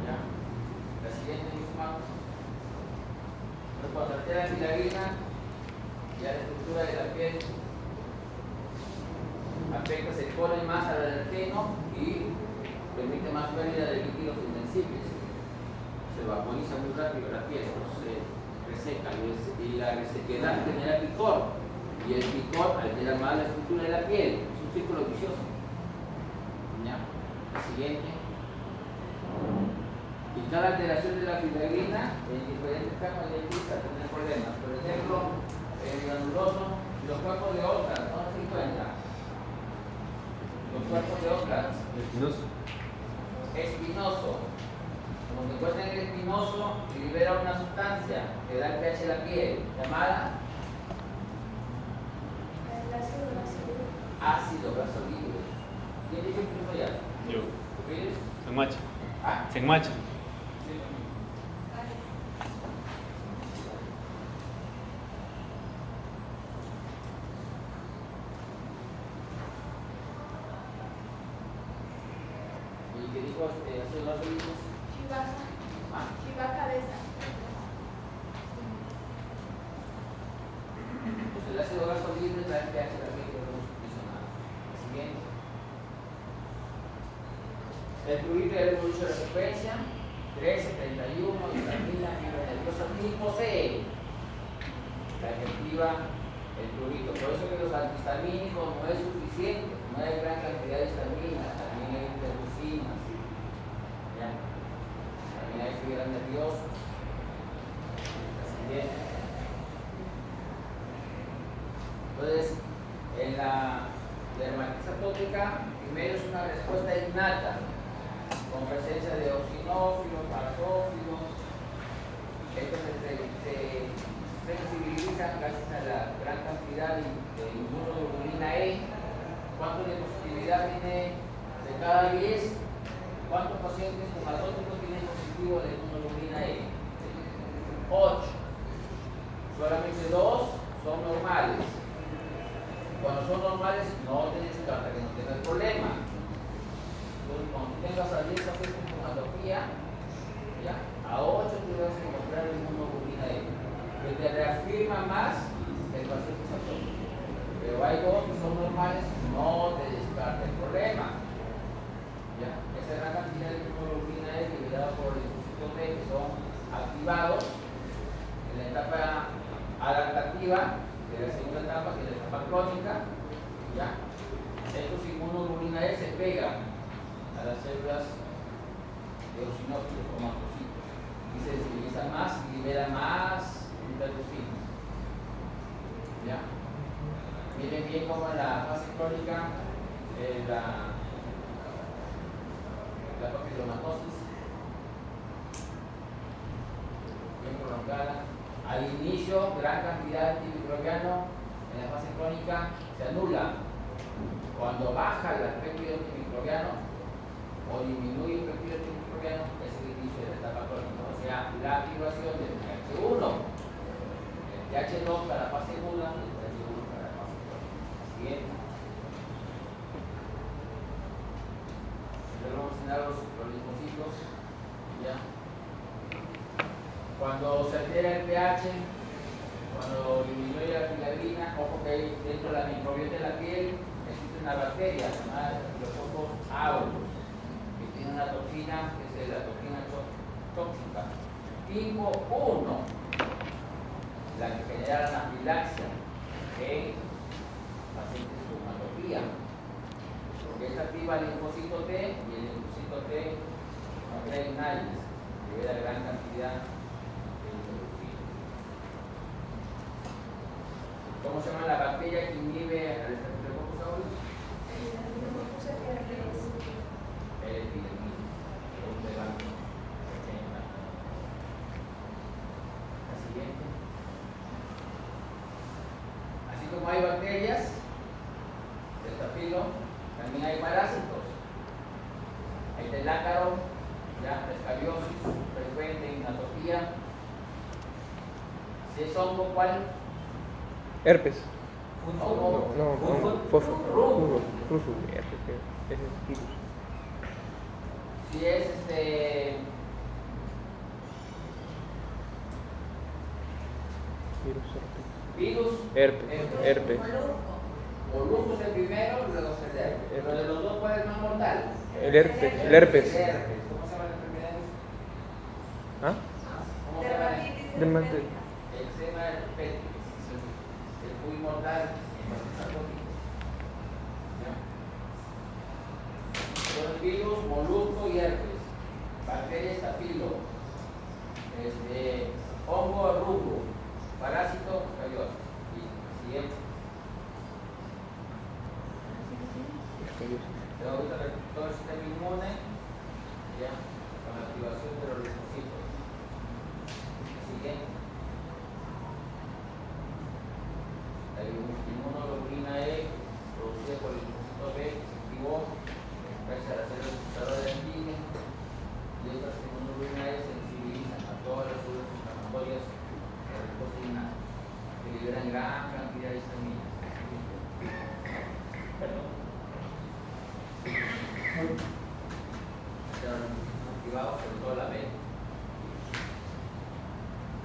¿Ya? La siguiente, mis hermanos. Entonces, cuando altera la filagrina, ya la estructura de la piel afecta, se expone más al alergeno y permite más pérdida de líquidos insensibles. Se vaporiza muy rápido la piel, se reseca y la resequedad genera picor y el picor altera más la estructura de la piel. Es un círculo vicioso. ¿Ya? La siguiente. Y cada alteración de la filagrina en diferentes campos de empieza a tener problemas. Por ejemplo, el granuloso, los cuerpos de Ockland, ¿no se encuentran? Los cuerpos de Ockland. Espinoso. Como se encuentra en el espinoso, libera una sustancia que da el pH a la piel, llamada El ácido grasolídrico. ácido grasolídrico. ¿Quién dice que eso ya? Yo. ¿Tú quieres? Se enmacha. Ah, Se enmacha. ¿y qué dijo ácido grasolídrico? Chivaca. Ah, Chivaca de esa. pues el ácido grasolídrico da el pH a la piel, que no hemos dicho nada. Siguiente. El fluido de evolución de secuencia, 13, 31, histamina, fibra nerviosa tipo C, la que activa el fluido. Por eso que los antihistamínicos no es suficiente, no hay gran cantidad de histamina, también hay interleucinas, ¿ya? También hay fibra nerviosa. La siguiente. Entonces, en la dermatitis atópica, primero es una respuesta innata, con presencia de eosinófilos, basófilos, Estos se sensibilizan gracias a la gran cantidad de inmunoglobulina E. ¿Cuánto de positividad tiene de cada 10? ¿Cuántos pacientes con atópicos tienen positivo de inmunoglobulina E? 8. Solamente 2 son normales. Cuando son normales, no te descarta que no tengas problema. Entonces, cuando tengas a 10 pacientes con atopía, ya, a 8 te vas a encontrar el inmunoglobulina E, que te reafirma más que el paciente es atópico. Pero hay 2 que son normales, no te descarta el problema. Ya, esa gran cantidad de inmunoglobulina E liberada por el linfocito T que son activados en la etapa adaptativa de la segunda etapa, que es la etapa crónica, ¿ya? Estos inmunoglobulina E se pegan a las células de eosinófilos o mastocitos y se sensibilizan más y liberan más interleucinas, ¿ya? Miren bien cómo en la fase crónica la papilomatosis bien prolongada. Al inicio, gran cantidad de antimicrobiano en la fase crónica se anula. Cuando baja el péptido antimicrobiano o disminuye el péptido antimicrobiano, es el inicio de la etapa crónica. O sea, la activación del TH1, el TH2 para la fase aguda y el TH1 para la fase crónica. Siguiente. Luego vamos a enseñar los linfocitos. ¿Ya? Cuando se altera el pH, cuando disminuye la filagrina, ojo que hay dentro de la microbiota de la piel existe una bacteria llamada Staphylococcus aureus, que tiene una toxina que es la toxina tóxica tipo 1, la que genera la anafilaxia en pacientes con atopía, porque esta activa el linfocito T y el linfocito T no trae nadie, libera gran cantidad. ¿Cómo se llama la bacteria que inhibe al Staphylococcus aureus? El epidemia. La siguiente. Así como hay bacterias de estafilo, también hay parásitos. El del ácaro, ya, la escariosis, frecuente en atopía. Si es hongo, ¿cuál? Herpes. Hongo. Fósforo. Herpes. Ese es virus. Si es virus, Herpes. molusco es el primero, luego es el herpes. Pero de los dos, ¿cuál es más mortal? El herpes. El herpes. ¿Cómo se llama la enfermedad? ¿Ah? ¿Cómo se llama? Dermatitis. Eczema herpético. Es muy mortal en pacientes atópicos. Son virus, molusco y herpes. Bacteria estafilo. Hongo rubro. Parásito escariosis. Siguiente. Tengo ahorita todo el sistema inmune, ya, con la activación de los linfocitos. Siguiente. La inmunoglobulina E, producida por el linfocito B, que se activó gracias a las células usadoras de antígeno, y estas inmunoglobulina E sensibilizan a todas las células inflamatorias de la respuesta inmune, que liberan gran cantidad de histamina. Perdón. Activados sobre todo la B.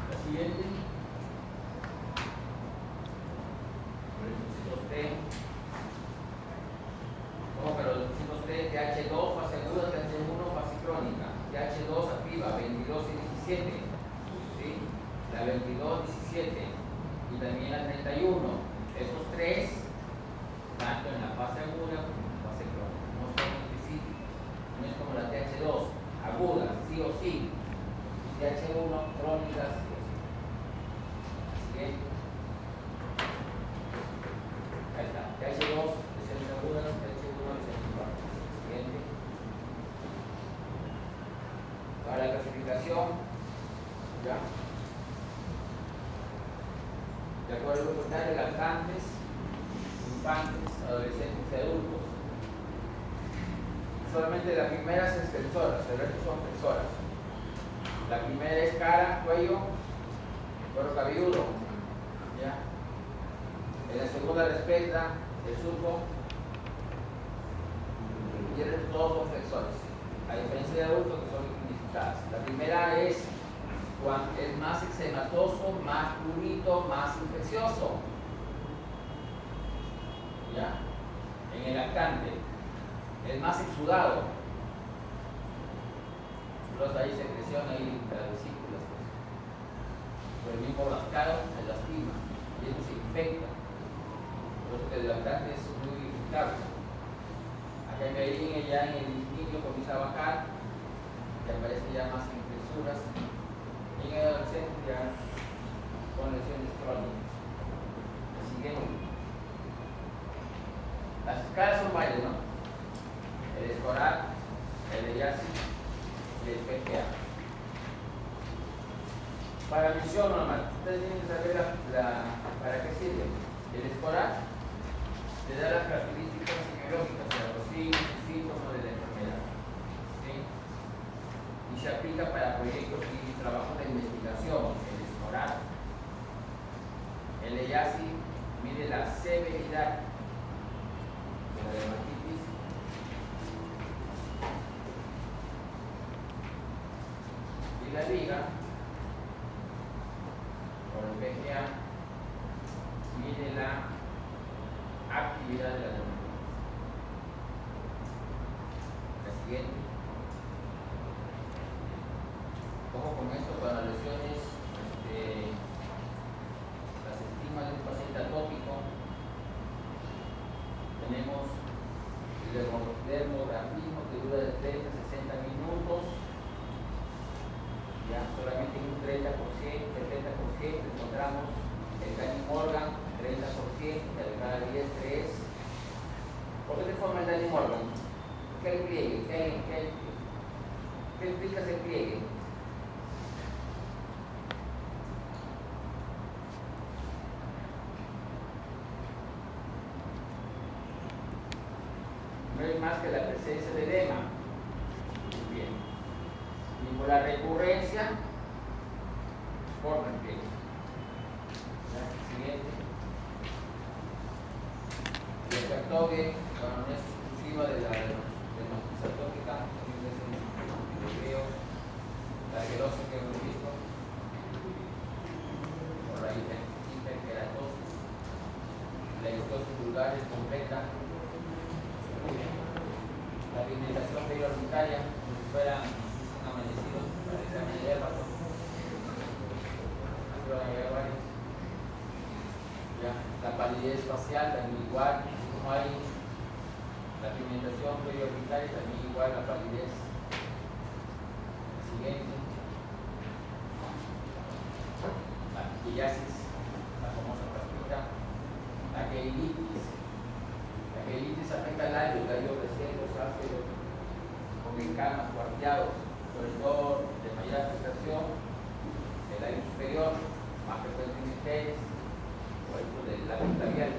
La siguiente. Los linfocitos T. Como que los linfocitos T, TH2, fase aguda, TH1, fase crónica. TH2 activa 22 y 17. ¿Sí? La 22, 17. Y también la 31. Esos tres, tanto en la fase aguda como en la fase crónica. No son específicos. No es como la TH2, aguda, sí o sí. Y TH1, crónica, sí o sí. Así que, ahí está. TH2, lesiones agudas, TH1, lesiones crónicas. Siguiente. Para la clasificación, ya. puedo contar de lactantes, infantes, adolescentes y adultos. Solamente las primeras extensoras, el resto son flexoras. La primera es cara, cuello, cuero cabelludo. ¿Ya? En la segunda respecta el surco y el resto todos son flexores. A diferencia de adultos que son unificadas. La primera es más eczematoso, más prurito, más infeccioso. ¿Ya? En el lactante, el más exudado. Los hay secreción ahí de las vesículas. Por el mismo rascado se lastima y eso se infecta. Por eso que el lactante es muy irritable. Acá en Medellín ya en el niño comienza a bajar y aparecen ya más infecciones. Y en el adolescente ya con lesiones crónicas. El siguiente. Las escalas son varias, ¿no? El escolar, el de Yassi y el PGA. Para misión normal, ustedes tienen que saber para qué sirve. El escolar te da las características epidemiológicas de los signos y síntomas de la enfermedad. ¿Sí? Y se aplica para proyectos y trabajos de investigación. El escolar. El de Yassi mide la severidad de la dermatitis. Y la liga, por el PGA, mide la actividad de la dermatitis. La siguiente. Ojo con esto para lesiones, las estimas de un paciente atópico. Tenemos el dermografismo que dura de 30 a 60 minutos. Ya solamente en un 30%, 70% encontramos el Danny Morgan, 30%, de cada 10, 3. ¿Por qué se forma el Danny Morgan? ¿Qué es el pliegue? ¿Qué implica ese pliegue? No es más que la presencia de edema. Bien. Y por la recurrencia, forma el pliegue. Siguiente. Y el tractogue, bueno, no es exclusiva de la dermatitis atópica, también es un europeo, la esclerosis que hemos visto, por la hiperkeratosis, la histiosis vulgar es completa, la pigmentación periorbicaria, como si fuera un amanecido, para el examen de hérbato, la palidez facial también igual, como hay la pigmentación periorbicaria también igual la palidez. La siguiente, la quilliasis, la famosa pastita, la keilitis. La keilitis afecta al labio, el labio recién, los ácidos, con escamas, cuarteados, sobre todo de mayor afectación, el labio superior, más frecuentemente por eso del labio labial,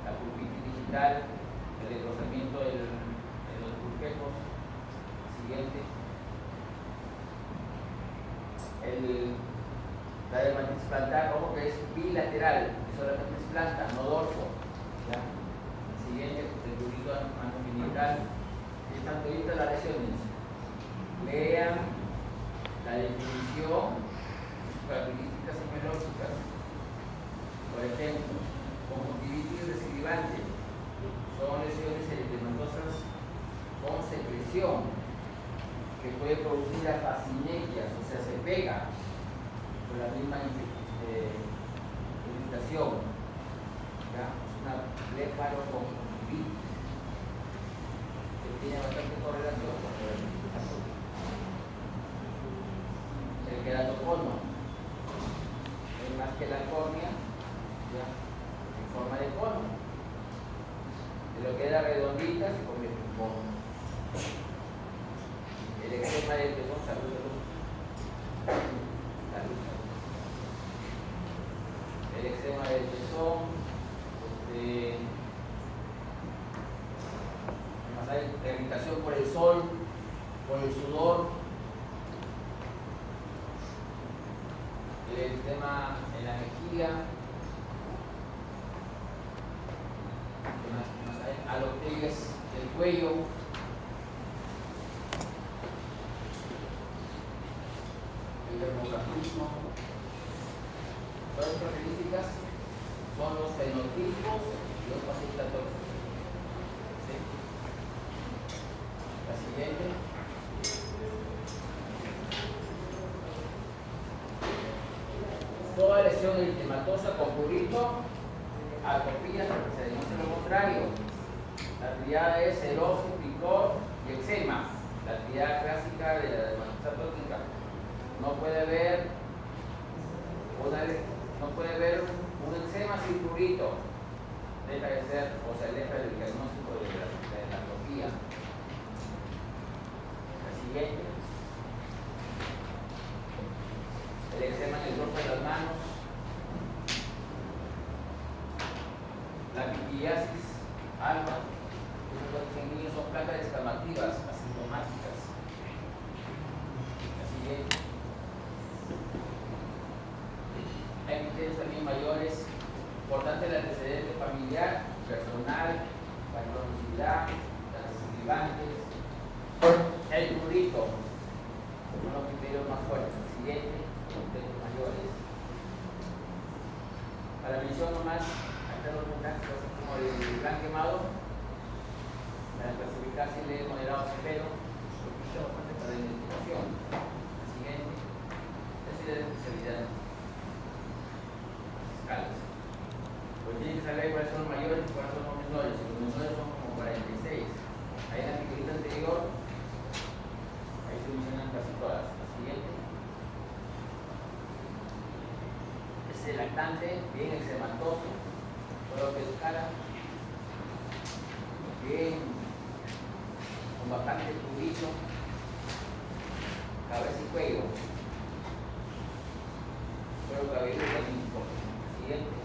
la pulpitis digital, el engrosamiento de los pulpejos. Siguiente, la dermatitis plantar, ojo que es bilateral, que solamente es planta, no dorso. ¿Ya? Siguiente, el prurito anogenital. Están todas las lesiones. Lean la definición, sus características epidemiológicas. Por ejemplo, conjuntivitis recidivante son lesiones eritematosas con secreción que puede producir afasinecias, o sea, se pega por la misma irritación. ¿Ya? Es una blefaroconjuntivitis que tiene bastante correlación con el queratocono. Es más que la córnea, ¿ya? En forma de cono. De lo que era redondita se convierte en cono. El eczema del pezón, salud. El eczema del son más hay irritación por el sol, por el sudor, el tema en la mejilla, más hay a los pliegues del cuello, el dermografismo. Todas las características son los fenotipos y los pacientes tóxicos. ¿Sí? La siguiente. Toda lesión eritematosa con prurito, atopía, se demuestra lo contrario. La triada es cerosis, picor y eczema. La triada clásica de la dermatitis atópica. No puede haber un eczema sin prurito. Deja de ser, o sea, deja del diagnóstico de la atopía. La siguiente. El eczema en el dorso de las manos. La pityriasis alba. En niños son placas descamativas, asintomáticas. La siguiente. Hay criterios también mayores. Importante el antecedente familiar, personal, la cronicidad, las recidivantes, el prurito, son los criterios más fuertes. El siguiente, criterios mayores. Para mención nomás, acá los mensajes como el plan quemado, para clasificarse de moderado severo, porque bastante para la identificación. El siguiente, es de especialidad. Escalas. Pues tienen que saber cuáles son los mayores y cuáles son los menores. Los menores son como 46. Ahí en la figurita anterior, ahí se mencionan casi todas. La siguiente es el lactante, bien eczematoso, todo lo que es cara, bien, con bastante prurito, cabeza y cuello. Cuero cabelludo también importa. Siguiente.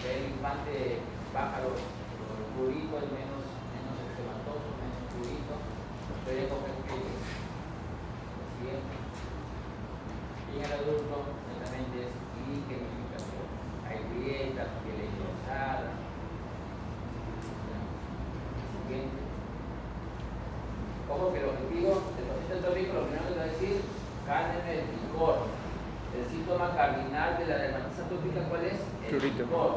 El infante pájaro, el prurito es menos eczematoso, menos prurito, pero ya con pequeños. Siguiente. Y en el adulto, netamente es liquenificación. Hay grietas, piel engrosada. Siguiente. Ojo que el objetivo del paciente atópico, lo primero que va a decir, cálmeme el picor. El síntoma cardinal de la dermatitis atópica, ¿cuál es? El Prurito. picor.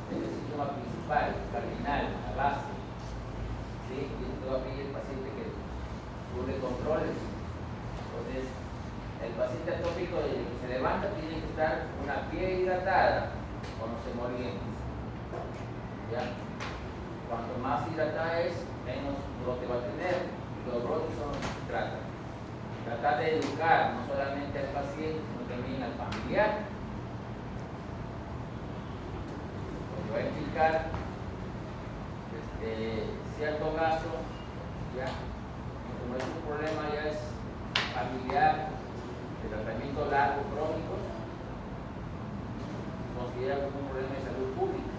Es el síntoma principal, cardinal, la base. ¿Sí? Y esto va a pedir el paciente que cure controles. Entonces, el paciente atópico desde que se levanta tiene que estar una piel hidratada o no se moliente. ¿Ya? Cuanto más hidratada es, menos brote va a tener. Los brotes son los que se tratan. Tratar de educar no solamente al paciente, sino también al familiar. Pues voy a explicar cierto caso, ya, como es un problema ya es familiar, de tratamiento largo, crónico, se considera como un problema de salud pública.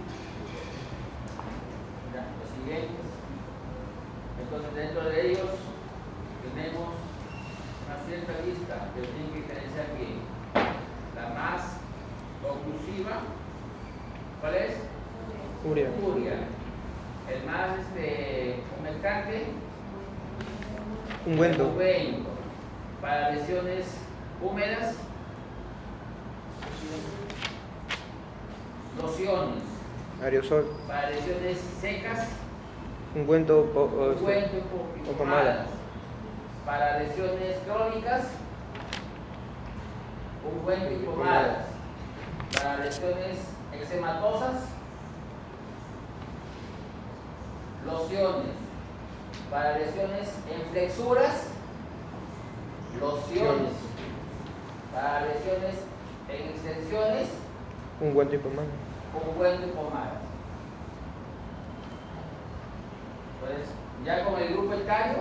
Ya, los siguientes. Entonces, dentro de ellos tenemos una cierta lista que tienen que diferenciar bien. La más oclusiva, ¿cuál es? Urea. Urea. El más humectante, Ungüento. ungüento. Para lesiones húmedas, lociones. Aerosol. Para lesiones secas, Ungüento ungüento y o pomadas. pomada. Para lesiones crónicas, ungüento y pomadas. Para lesiones eczematosas, lociones. Para lesiones en flexuras, lociones. Para lesiones en extensiones, Ungüento y pomada. ungüento y pomadas. Entonces, ya con el grupo etario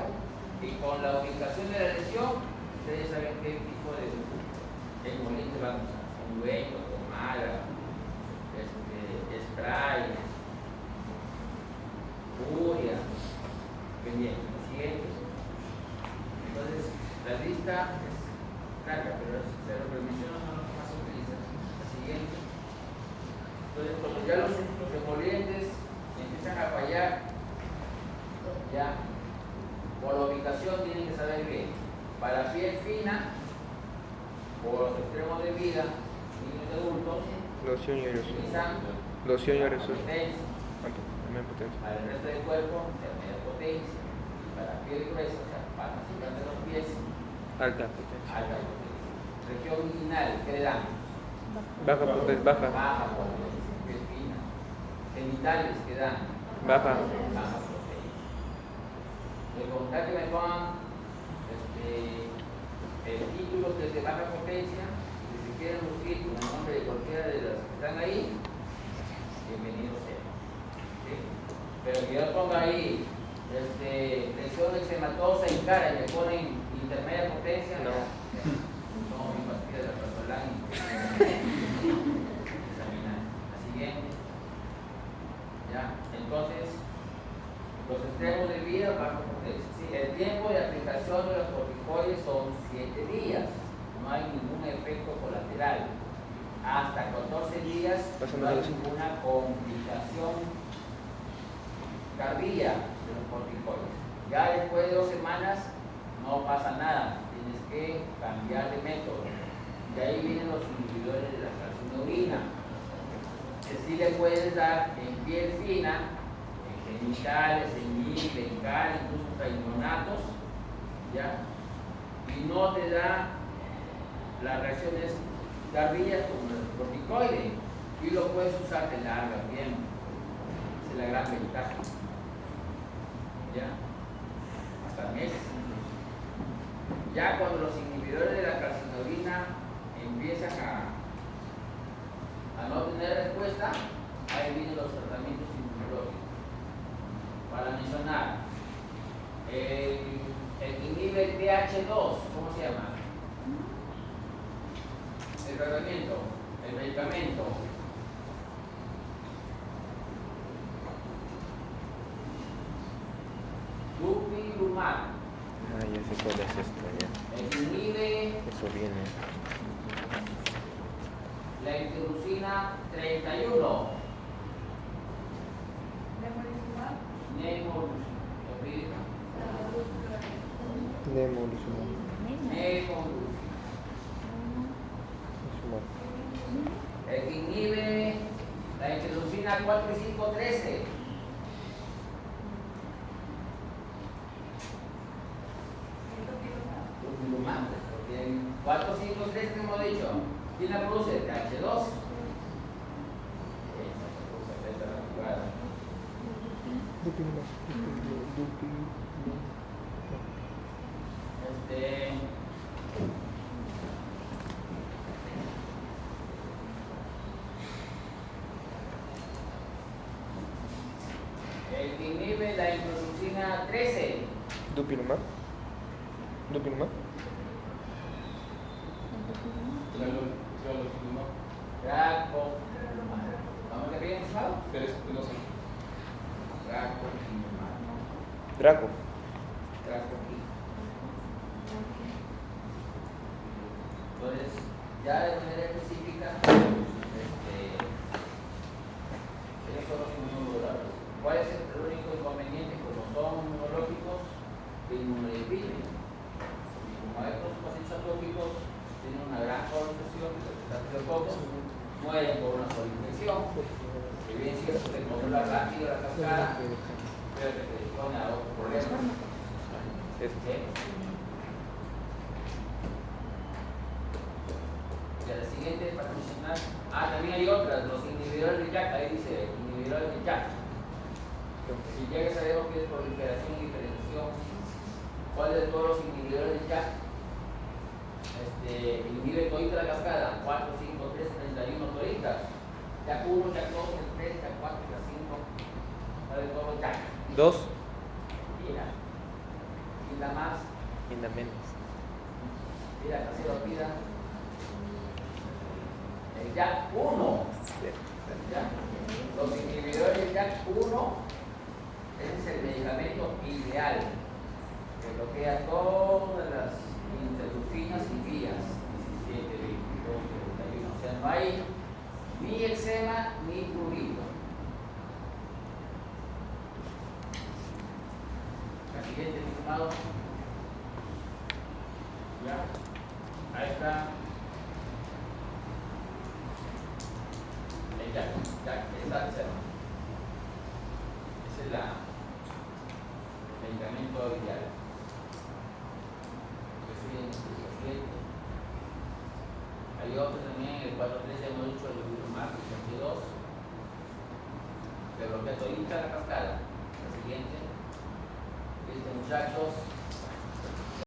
y con la ubicación de la lesión, ustedes saben qué tipo de emoliente vamos a usar. Ungüento, pomada, spray, urea, bien, siguiente. Entonces, la lista es larga, pero lo menciono son los que más se utilizan. La siguiente. Entonces, cuando ya los emolientes empiezan a fallar, ya, por la ubicación tienen que saber que para piel fina, por los extremos de vida, niños y adultos, Loción y aerosol. utilizan Loción y aerosol. potencia. También potencia. Para el resto del cuerpo, intermedia potencia. Y para piel gruesa, o sea, para de los pies, Alta potencia. alta potencia. Región inguinal, ¿qué le dan? Baja potencia. Baja. Baja potencia, piel fina. Genitales, ¿qué dan? Baja. Baja potencia. De contar que me pongan el título que es de baja potencia, y si quieren lucir con el nombre de cualquiera de las que están ahí, bienvenido sea. ¿Sí? Pero que yo ponga ahí lesión eczematosa en cara y me ponen intermedia potencia, No. No, mi pastilla de la Prazolam. Examinar. La siguiente. Ya, entonces, los extremos de vida bajo potencia. Sí, el tiempo de aplicación de los corticoides son 7 días. No hay ningún efecto colateral. Hasta 14 días no hay ninguna complicación cardíaca de los corticoides. Ya después de 2 semanas no pasa nada. Tienes que cambiar de método. Y ahí vienen los inhibidores de la calcineurina. Que sí le puedes dar en piel fina, en genitales, en ingle, en cara, incluso hasta inmunatos, ¿ya? Y no te da las reacciones cardíacas como el corticoide. Y lo puedes usar de larga tiempo. Esa es la gran ventaja. ¿Ya? Hasta meses incluso. Ya cuando los inhibidores de la calcineurina empiezan a no tener respuesta, ahí vienen los tratamientos inmunológicos. Para mencionar, el que inhibe el TH2, ¿cómo se llama? El tratamiento, el medicamento. Dupilumab. Ah, ya sé cuál es esto, ya. El que inhibe Eso viene. la interleucina 31. Nemolizumab. Nemolizumab. Nemolizumab. Nemolizumab. El que inhibe la interleucina 4 y 5, 13. Dupilumab, porque el 4, 5, 13 que hemos dicho, ¿quién la produce? El TH2. Esa se produce frente a la jugada. Dupilumab. El que inhibe la interleucina 13. Dupilumab. Dupilumab. Draco. ¿Vamos a ver bien, Draco. Draco. Draco. Entonces, ya de manera específica, esos son los inmunomoduladores. ¿Cuál es el único inconveniente? Como son inmunológicos, de inmunodeprimible. Y como estos pacientes atópicos tienen una gran colonización de los estafilococos, mueren por una sola infección. Si bien cierto, se controla rápido la cascada, pero que se dispone a otros problemas. Y a la siguiente, para mencionar, también hay otras, los inhibidores de JAK, ahí dice inhibidores de JAK. Si ya que sabemos que es proliferación y diferenciación, ¿cuál de todos los inhibidores de JAK inhibe todita la cascada? 4, 5, 3, 31 toditas. JAK 1, JAK 2, JAK 3, JAK 4, JAK 5. ¿Cuál de todos los JAK? 2. Mira. Mira más. Inda menos. Mira, acá se lo olvida. El JAK 1. ¿Ya? Los inhibidores de JAK1, ese es el medicamento ideal, que bloquea todas las interleucinas y vías 17, 22, 31. O sea, no hay ni eczema ni prurito. La siguiente, mi estimado. Ya, ahí está. Ya, es Axerma. Ese es el medicamento ideal. Siguiente. Hay otro también, el 413 hemos dicho el Lupilumab 62, que bloquea todita la cascada. La siguiente. Muchachos.